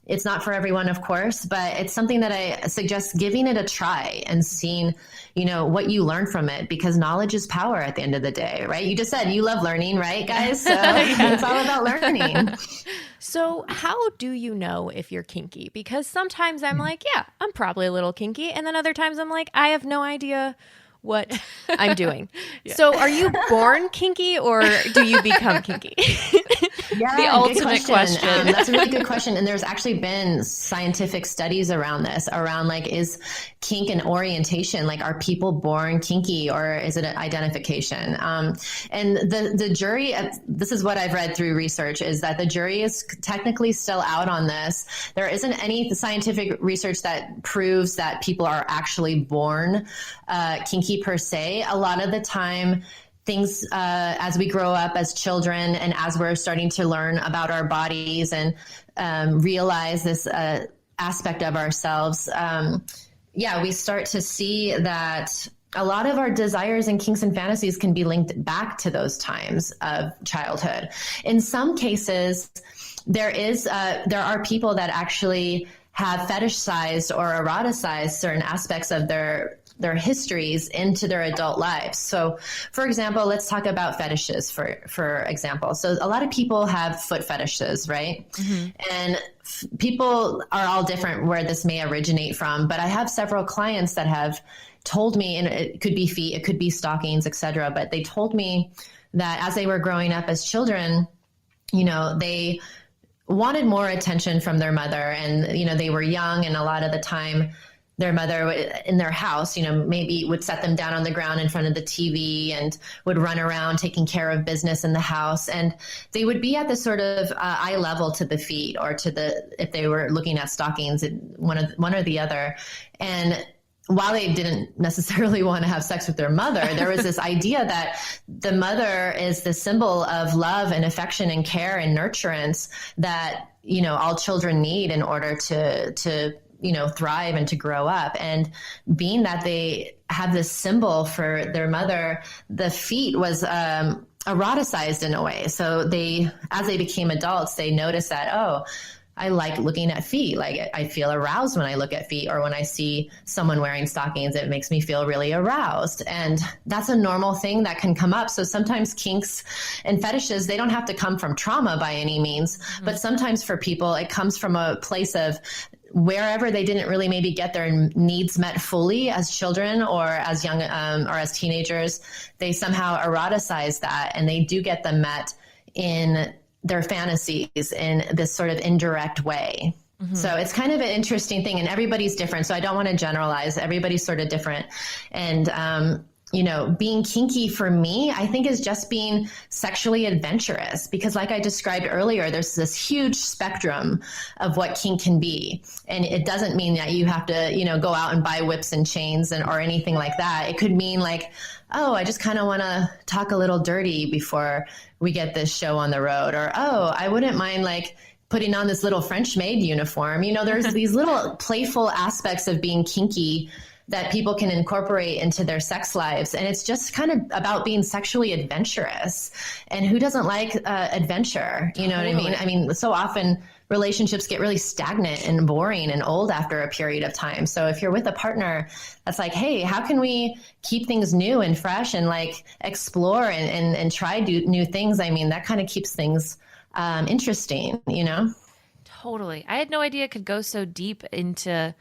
It's not for everyone, of course, but it's something that I suggest giving it a try and seeing, what you learn from it, because knowledge is power at the end of the day, right? You just said you love learning, right, guys? So it's all about learning. So how do you know if you're kinky? Because sometimes I'm like, yeah, I'm probably a little kinky. And then other times I'm like, I have no idea what I'm doing. So are you born kinky, or do you become kinky? Yeah, the ultimate question. That's a really good question. And there's actually been scientific studies around this, is kink an orientation? Are people born kinky, or is it an identification? And the jury, this is what I've read through research, is that the jury is technically still out on this. There isn't any scientific research that proves that people are actually born kinky per se. A lot of the time, things as we grow up as children and as we're starting to learn about our bodies and realize this aspect of ourselves, we start to see that a lot of our desires and kinks and fantasies can be linked back to those times of childhood. In some cases, there are people that actually have fetishized or eroticized certain aspects of their histories into their adult lives. So for example, let's talk about fetishes for example. So a lot of people have foot fetishes, right? Mm-hmm. And people are all different where this may originate from, but I have several clients that have told me, and it could be feet, it could be stockings, etc. But they told me that as they were growing up as children, they wanted more attention from their mother, and, they were young, and a lot of the time their mother in their house, maybe would set them down on the ground in front of the TV and would run around taking care of business in the house. And they would be at the sort of eye level to the feet, or if they were looking at stockings, one or the other. And while they didn't necessarily want to have sex with their mother, there was this idea that the mother is the symbol of love and affection and care and nurturance that, all children need in order to thrive and to grow up. And being that they have this symbol for their mother, the feet was eroticized in a way. So as they became adults, they noticed that, oh, I like looking at feet. Like I feel aroused when I look at feet, or when I see someone wearing stockings, it makes me feel really aroused. And that's a normal thing that can come up. So sometimes kinks and fetishes, they don't have to come from trauma by any means, but sometimes for people, it comes from a place of wherever they didn't really maybe get their needs met fully as children or as young or as teenagers. They somehow eroticize that, and they do get them met in their fantasies in this sort of indirect way. So it's kind of an interesting thing, and everybody's different. So I don't want to generalize. Everybody's sort of different. And, you know, being kinky for me, I think, is just being sexually adventurous, because like I described earlier, there's this huge spectrum of what kink can be. And it doesn't mean that you have to, you know, go out and buy whips and chains or anything like that. It could mean like, oh, I just kind of want to talk a little dirty before we get this show on the road. Or, oh, I wouldn't mind like putting on this little French maid uniform. You know, there's these little playful aspects of being kinky that people can incorporate into their sex lives. And it's just kind of about being sexually adventurous. And who doesn't like adventure? You know what I mean? I mean, so often relationships get really stagnant and boring and old after a period of time. So if you're with a partner that's like, hey, how can we keep things new and fresh and like explore and try new things? I mean, that kind of keeps things interesting, you know? Totally. I had no idea it could go so deep into,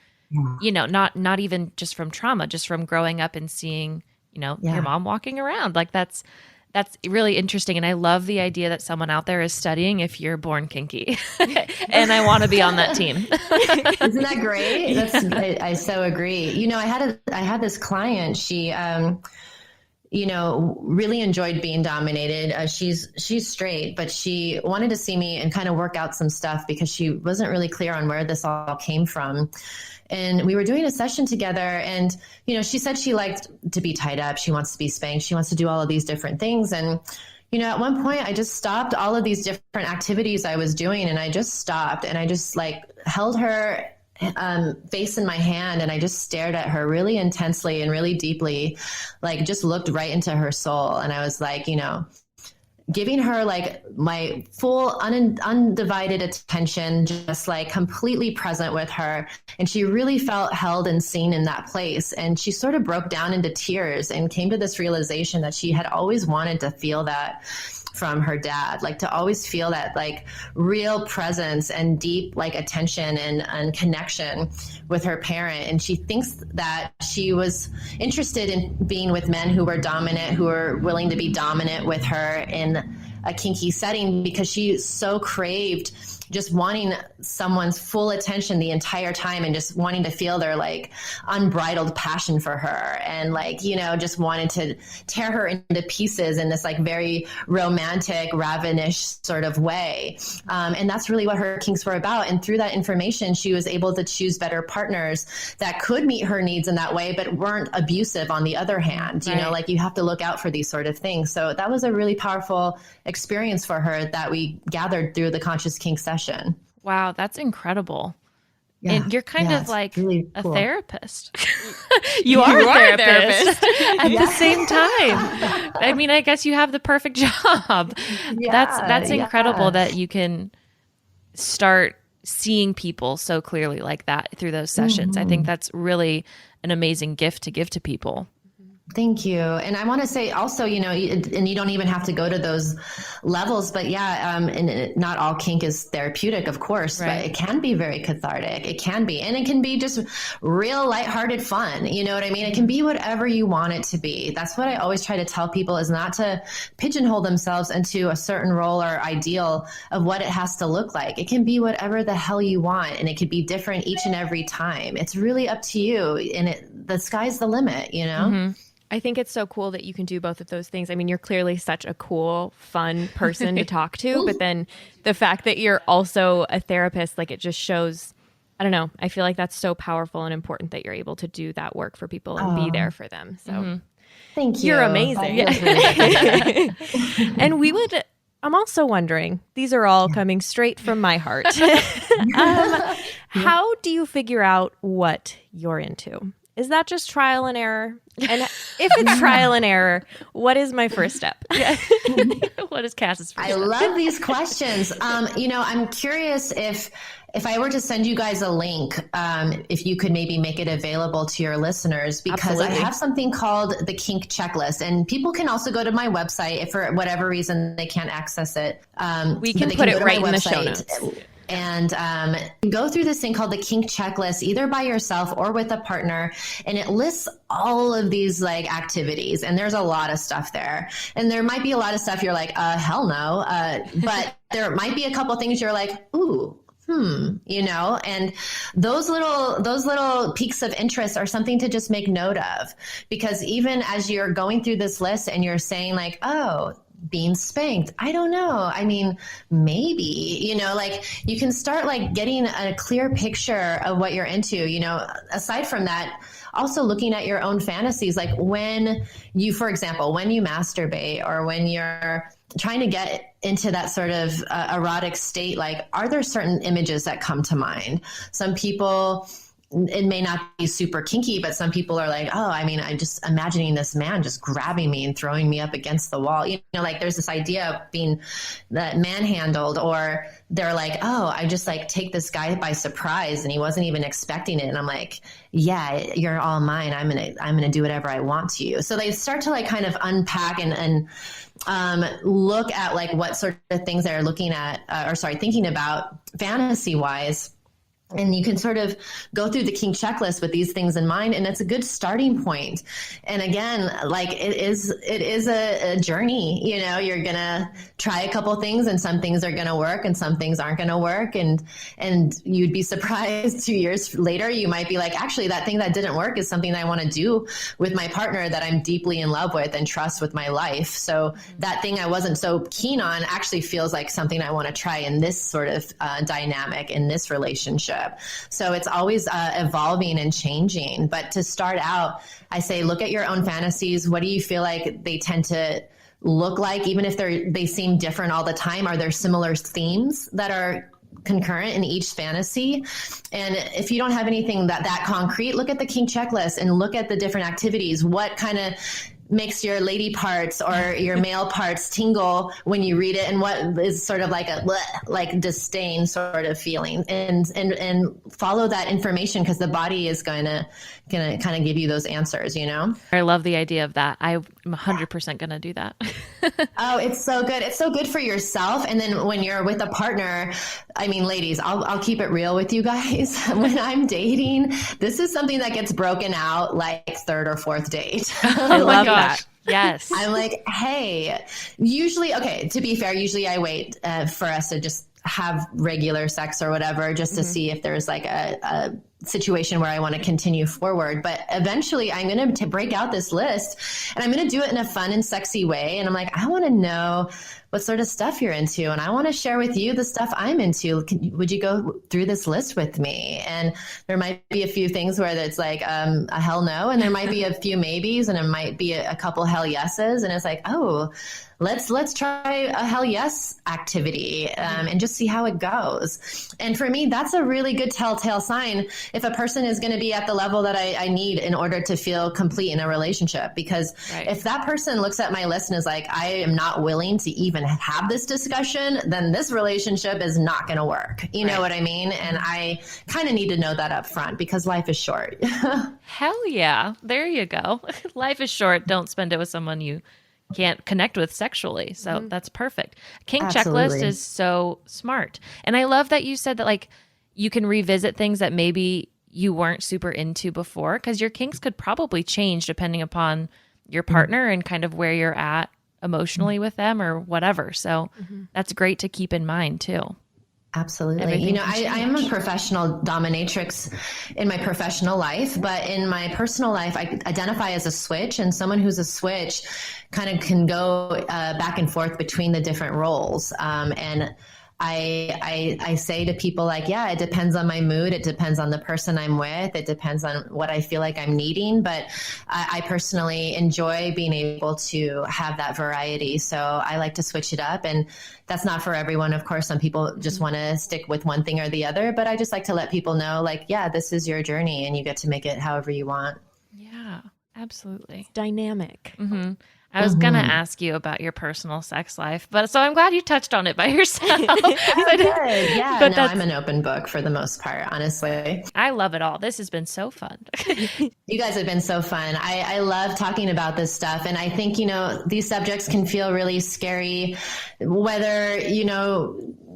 you know, not even just from trauma, just from growing up and seeing, you know, your mom walking around. Like that's really interesting. And I love the idea that someone out there is studying if you're born kinky. And I want to be on that team. Isn't that great? I so agree. You know, I had this client, she, you know, really enjoyed being dominated. She's straight, but she wanted to see me and kind of work out some stuff because she wasn't really clear on where this all came from. And we were doing a session together, and, you know, she said she liked to be tied up. She wants to be spanked. She wants to do all of these different things. And, you know, at one point I just stopped all of these different activities I was doing, and I just stopped, and I just like held her face in my hand, and I just stared at her really intensely and really deeply, like just looked right into her soul. And I was like, you know, giving her like my full undivided attention, just like completely present with her. And she really felt held and seen in that place. And she sort of broke down into tears and came to this realization that she had always wanted to feel that from her dad, like to always feel that like real presence and deep like attention and connection with her parent. And she thinks that she was interested in being with men who were dominant, who were willing to be dominant with her in a kinky setting, because she so craved just wanting someone's full attention the entire time and just wanting to feel their like unbridled passion for her, and like, you know, just wanted to tear her into pieces in this like very romantic, ravenous sort of way. And that's really what her kinks were about. And through that information, she was able to choose better partners that could meet her needs in that way, but weren't abusive on the other hand. You know, like you have to look out for these sort of things. So that was a really powerful experience for her that we gathered through the Conscious Kink session. Wow, that's incredible. Yeah, and you're kind of like really cool. A therapist. you are a therapist at the same time. I mean, I guess you have the perfect job. That's incredible that you can start seeing people so clearly like that through those sessions. I think that's really an amazing gift to give to people. Thank you. And I want to say also, you know, and you don't even have to go to those levels, but and not all kink is therapeutic, of course, but it can be very cathartic. It can be, and it can be just real lighthearted fun. You know what I mean? It can be whatever you want it to be. That's what I always try to tell people, is not to pigeonhole themselves into a certain role or ideal of what it has to look like. It can be whatever the hell you want, and it could be different each and every time. It's really up to you, and the sky's the limit, you know? Mm-hmm. I think it's so cool that you can do both of those things. I mean, you're clearly such a cool, fun person to talk to, but then the fact that you're also a therapist, like it just shows, I don't know, I feel like that's so powerful and important that you're able to do that work for people and be there for them. So thank you. You're amazing. And I'm also wondering, these are all coming straight from my heart. How do you figure out what you're into? is that just trial and error? And if it's trial and error, what is my first step? Yeah. What is Cass's first I step? love these questions. I'm curious if I were to send you guys a link, if you could maybe make it available to your listeners, because I have something called the Kink Checklist, and people can also go to my website if for whatever reason they can't access it. We can put it right in the show notes. And go through this thing called the Kink Checklist, either by yourself or with a partner. And it lists all of these like activities. And there's a lot of stuff there. And there might be a lot of stuff you're like, hell no. But there might be a couple things you're like, ooh, and those little peaks of interest are something to just make note of, because even as you're going through this list and you're saying like, oh, being spanked, I don't know. I mean, maybe, like you can start like getting a clear picture of what you're into, aside from that, also looking at your own fantasies, like when you, for example, when you masturbate or when you're trying to get into that sort of erotic state, like, are there certain images that come to mind? Some people, it may not be super kinky, but some people are like, oh, I mean, I'm just imagining this man just grabbing me and throwing me up against the wall. Like there's this idea of being that manhandled, or they're like, oh, I just like take this guy by surprise and he wasn't even expecting it. And I'm like, yeah, you're all mine. I'm going to do whatever I want to you. So they start to like kind of unpack and look at like what sort of things they're looking at, thinking about fantasy wise. And you can sort of go through the Kink checklist with these things in mind, and it's a good starting point. And again, like it is a journey. You're gonna try a couple things, and some things are gonna work, and some things aren't gonna work. And you'd be surprised 2 years later, you might be like, actually, that thing that didn't work is something that I want to do with my partner that I'm deeply in love with and trust with my life. So that thing I wasn't so keen on actually feels like something I want to try in this sort of dynamic, in this relationship. So it's always evolving and changing. But to start out, I say, look at your own fantasies. What do you feel like they tend to look like, even if they seem different all the time? Are there similar themes that are concurrent in each fantasy? And if you don't have anything that concrete, look at the Kink checklist and look at the different activities. What kind of makes your lady parts or your male parts tingle when you read it, and what is sort of like a like disdain sort of feeling, and follow that information, because the body is gonna kind of give you those answers. I love the idea of that. I'm 100% gonna do that. Oh, it's so good. It's so good for yourself. And then when you're with a partner, I mean, ladies, I'll keep it real with you guys. When I'm dating, this is something that gets broken out like third or fourth date. I love that. Yes. I'm like, hey, to be fair, usually I wait for us to just have regular sex or whatever, just to see if there's like a situation where I want to continue forward. But eventually I'm going to break out this list, and I'm going to do it in a fun and sexy way. And I'm like, I want to know what sort of stuff you're into, and I want to share with you the stuff I'm into. Would you go through this list with me? And there might be a few things where it's like a hell no, and there might be a few maybes, and it might be a couple hell yeses. And it's like, oh, let's try a hell yes activity and just see how it goes. And for me, that's a really good telltale sign if a person is going to be at the level that I need in order to feel complete in a relationship. Because if that person looks at my list and is like, I am not willing to even have this discussion, then this relationship is not going to work. You know what I mean? And I kind of need to know that up front, because life is short. Hell yeah. There you go. Life is short. Don't spend it with someone you can't connect with sexually. So that's perfect. Kink checklist is so smart. And I love that you said that like you can revisit things that maybe you weren't super into before, because your kinks could probably change depending upon your partner and kind of where you're at emotionally with them or whatever. So that's great to keep in mind too. Absolutely. I am a professional dominatrix in my professional life, but in my personal life, I identify as a switch, and someone who's a switch kind of can go back and forth between the different roles. And I say to people like, yeah, it depends on my mood. It depends on the person I'm with. It depends on what I feel like I'm needing. But I personally enjoy being able to have that variety. So I like to switch it up. And that's not for everyone. Of course, some people just want to stick with one thing or the other. But I just like to let people know like, yeah, this is your journey and you get to make it however you want. Absolutely. Dynamic. Mm-hmm. I was going to ask you about your personal sex life, but so I'm glad you touched on it by yourself. I did. Yeah, but no, I'm an open book for the most part, honestly. I love it all. This has been so fun. You guys have been so fun. I love talking about this stuff. And I think, these subjects can feel really scary, whether,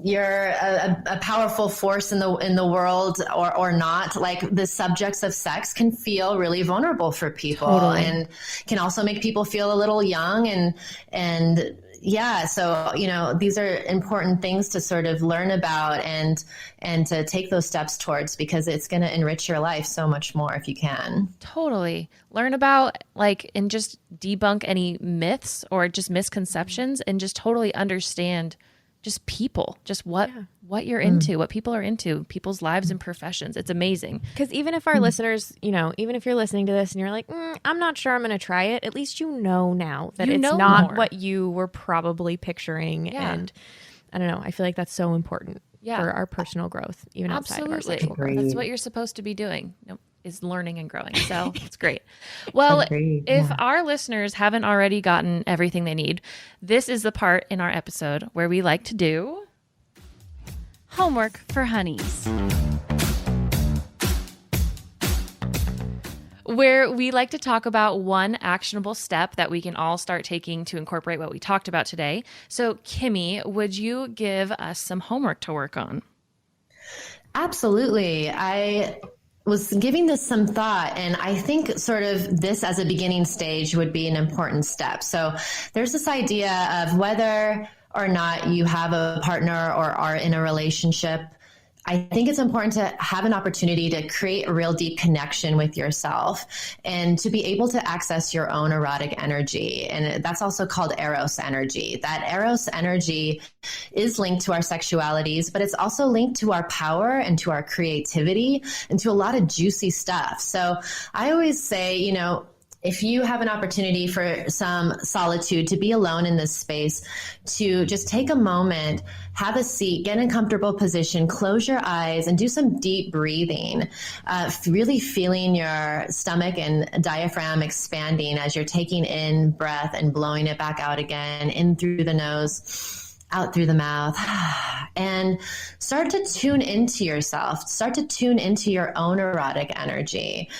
you're a powerful force in the world or not. Like the subjects of sex can feel really vulnerable for people and can also make people feel a little young and yeah. So, these are important things to sort of learn about and to take those steps towards, because it's going to enrich your life so much more if you can. Totally. Learn about and just debunk any myths or just misconceptions and just totally understand just people, just what you're into, what people are into, people's lives and professions. It's amazing. Because even if our listeners, even if you're listening to this and you're like, I'm not sure I'm going to try it, at least now that it's not more what you were probably picturing. Yeah. And I don't know, I feel like that's so important for our personal growth, even outside of our sexual growth. That's what you're supposed to be doing. Is learning and growing. So it's great. Well, if our listeners haven't already gotten everything they need, this is the part in our episode where we like to do homework for honeys. Where we like to talk about one actionable step that we can all start taking to incorporate what we talked about today. So Kimmy, would you give us some homework to work on? Absolutely. I was giving this some thought, and I think sort of this as a beginning stage would be an important step. So there's this idea of whether or not you have a partner or are in a relationship. I think it's important to have an opportunity to create a real deep connection with yourself and to be able to access your own erotic energy. And that's also called Eros energy. That Eros energy is linked to our sexualities, but it's also linked to our power and to our creativity and to a lot of juicy stuff. So I always say, if you have an opportunity for some solitude, to be alone in this space, to just take a moment, have a seat, get in a comfortable position, close your eyes, and do some deep breathing, really feeling your stomach and diaphragm expanding as you're taking in breath and blowing it back out again, in through the nose, out through the mouth, and start to tune into yourself, start to tune into your own erotic energy.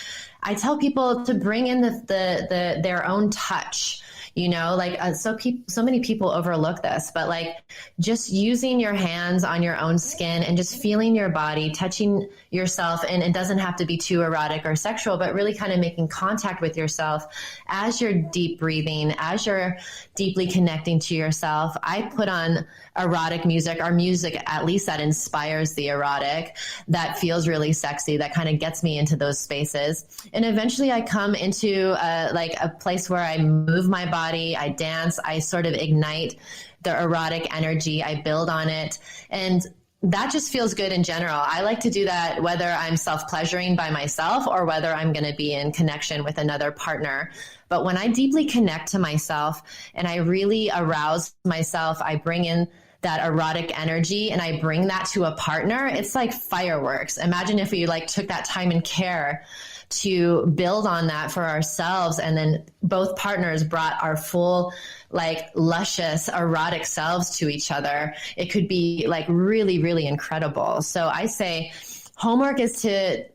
I tell people to bring in their own touch, so many people overlook this, but just using your hands on your own skin and just feeling your body, touching yourself. And it doesn't have to be too erotic or sexual, but really kind of making contact with yourself as you're deep breathing, as you're deeply connecting to yourself. I put on erotic music, or music at least that inspires the erotic, that feels really sexy, that kind of gets me into those spaces. And eventually I come into a place where I move my body, I dance, I sort of ignite the erotic energy, I build on it. And that just feels good in general. I like to do that whether I'm self-pleasuring by myself or whether I'm going to be in connection with another partner. But when I deeply connect to myself and I really arouse myself, I bring in that erotic energy and I bring that to a partner, it's like fireworks. Imagine if we took that time and care to build on that for ourselves, and then both partners brought our full, luscious, erotic selves to each other. It could be really, really incredible. So I say homework is to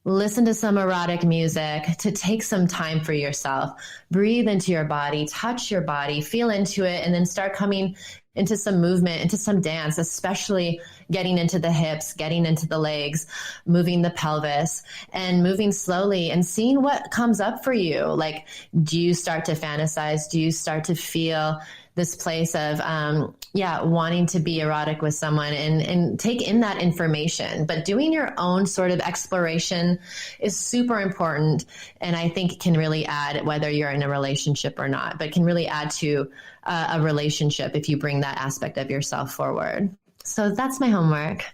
listen to some erotic music, to take some time for yourself, breathe into your body, touch your body, feel into it, and then start coming into some movement, into some dance, especially getting into the hips, getting into the legs, moving the pelvis, and moving slowly and seeing what comes up for you. Do you start to fantasize? Do you start to feel this place of, wanting to be erotic with someone and take in that information? But doing your own sort of exploration is super important. And I think it can really add, whether you're in a relationship or not, but can really add to a relationship if you bring that aspect of yourself forward. So that's my homework.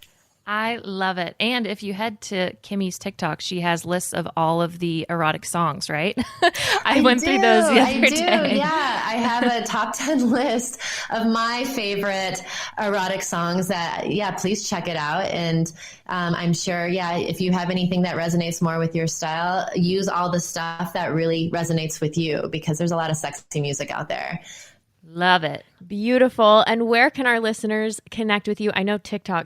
I love it. And if you head to Kimmy's TikTok, she has lists of all of the erotic songs, right? I went through those the other day. Yeah, I have a top 10 list of my favorite erotic songs that, yeah, please check it out. And I'm sure, yeah, if you have anything that resonates more with your style, use all the stuff that really resonates with you, because there's a lot of sexy music out there. Love it. Beautiful. And where can our listeners connect with you? I know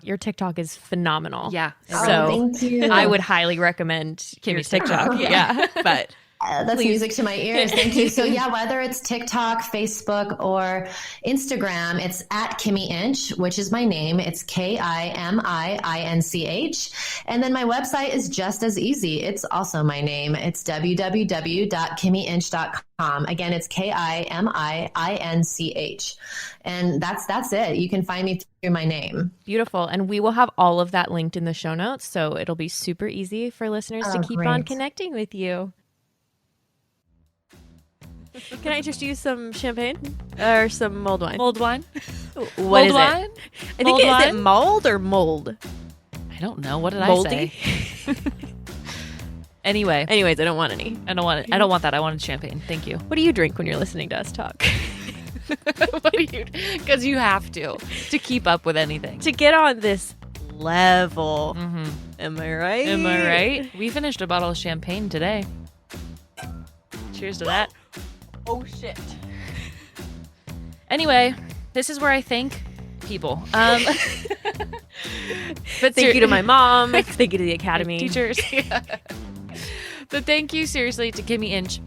your TikTok is phenomenal. Yeah. So thank you. I would highly recommend Kimmy's TikTok. Yeah. But that's music to my ears. Thank you. So yeah, whether it's TikTok, Facebook, or Instagram, it's at Kimi Inch, which is my name. It's KIMIINCH. And then my website is just as easy. It's also my name. It's www.kimiinch.com. Again, it's KIMIINCH. And that's it. You can find me through my name. Beautiful. And we will have all of that linked in the show notes. So it'll be super easy for listeners to keep on connecting with you. Can I just use some champagne or some mulled wine? Mulled wine? What is wine? it? I think is it mulled or mold? I don't know. What did Moldy? I say? Anyways, I don't want any. I don't want it. I don't want that. I wanted champagne. Thank you. What do you drink when you're listening to us talk? What do you? Because you have to keep up with anything. To get on this level. Mm-hmm. Am I right? Am I right? We finished a bottle of champagne today. Cheers to that. Oh, shit. Anyway, this is where I thank people. But thank you to my mom. Thank you to the Academy. Teachers. Yeah. But thank you seriously to Kimi Inch.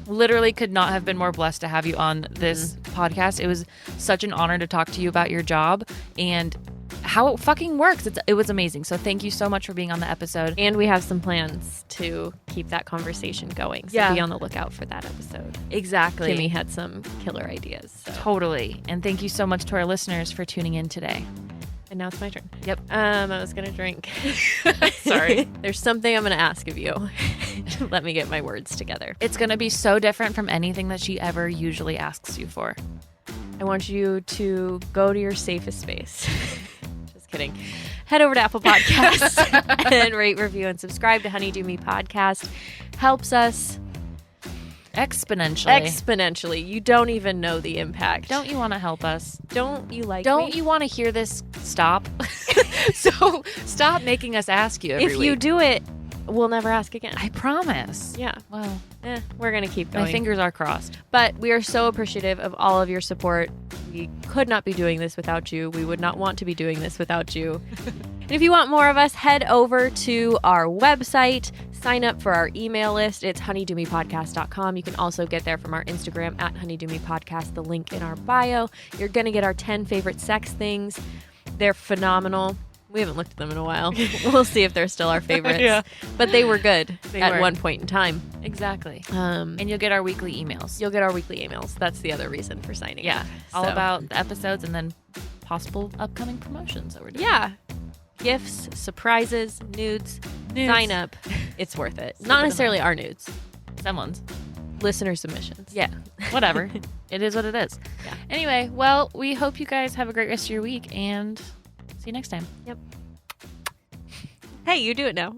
Literally could not have been more blessed to have you on this podcast. It was such an honor to talk to you about your job and how it fucking works. It was amazing. So thank you so much for being on the episode. And we have some plans to keep that conversation going. So be on the lookout for that episode. Exactly. Kimmy had some killer ideas. So. Totally. And thank you so much to our listeners for tuning in today. And now it's my turn. Yep. I was going to drink. Sorry. There's something I'm going to ask of you. Let me get my words together. It's going to be so different from anything that she ever usually asks you for. I want you to go to your safest space. Kidding. Head over to Apple Podcasts and rate, review, and subscribe to Honey Do Me Podcast. Helps us exponentially. You don't even know the impact. Don't you want to help us? Don't you like Don't me? you want to hear this stop? So stop making us ask you every week. If you do it, we'll never ask again. I promise. Yeah. Well, we're going to keep going. My fingers are crossed. But we are so appreciative of all of your support. We could not be doing this without you. We would not want to be doing this without you. And if you want more of us, head over to our website. Sign up for our email list. It's honeydomepodcast.com. You can also get there from our Instagram at honeydomepodcast, the link in our bio. You're going to get our 10 favorite sex things. They're phenomenal. We haven't looked at them in a while. We'll see if they're still our favorites. Yeah. But they were good at one point in time. Exactly. And you'll get our weekly emails. That's the other reason for signing up. Yeah. All about the episodes and then possible upcoming promotions that we're doing. Yeah. Gifts, surprises, nudes. Sign up. It's worth it. Not necessarily our nudes. Someone's. Listener submissions. Yeah. Whatever. It is what it is. Yeah. Anyway, well, we hope you guys have a great rest of your week and see you next time. Yep. Hey, you do it now.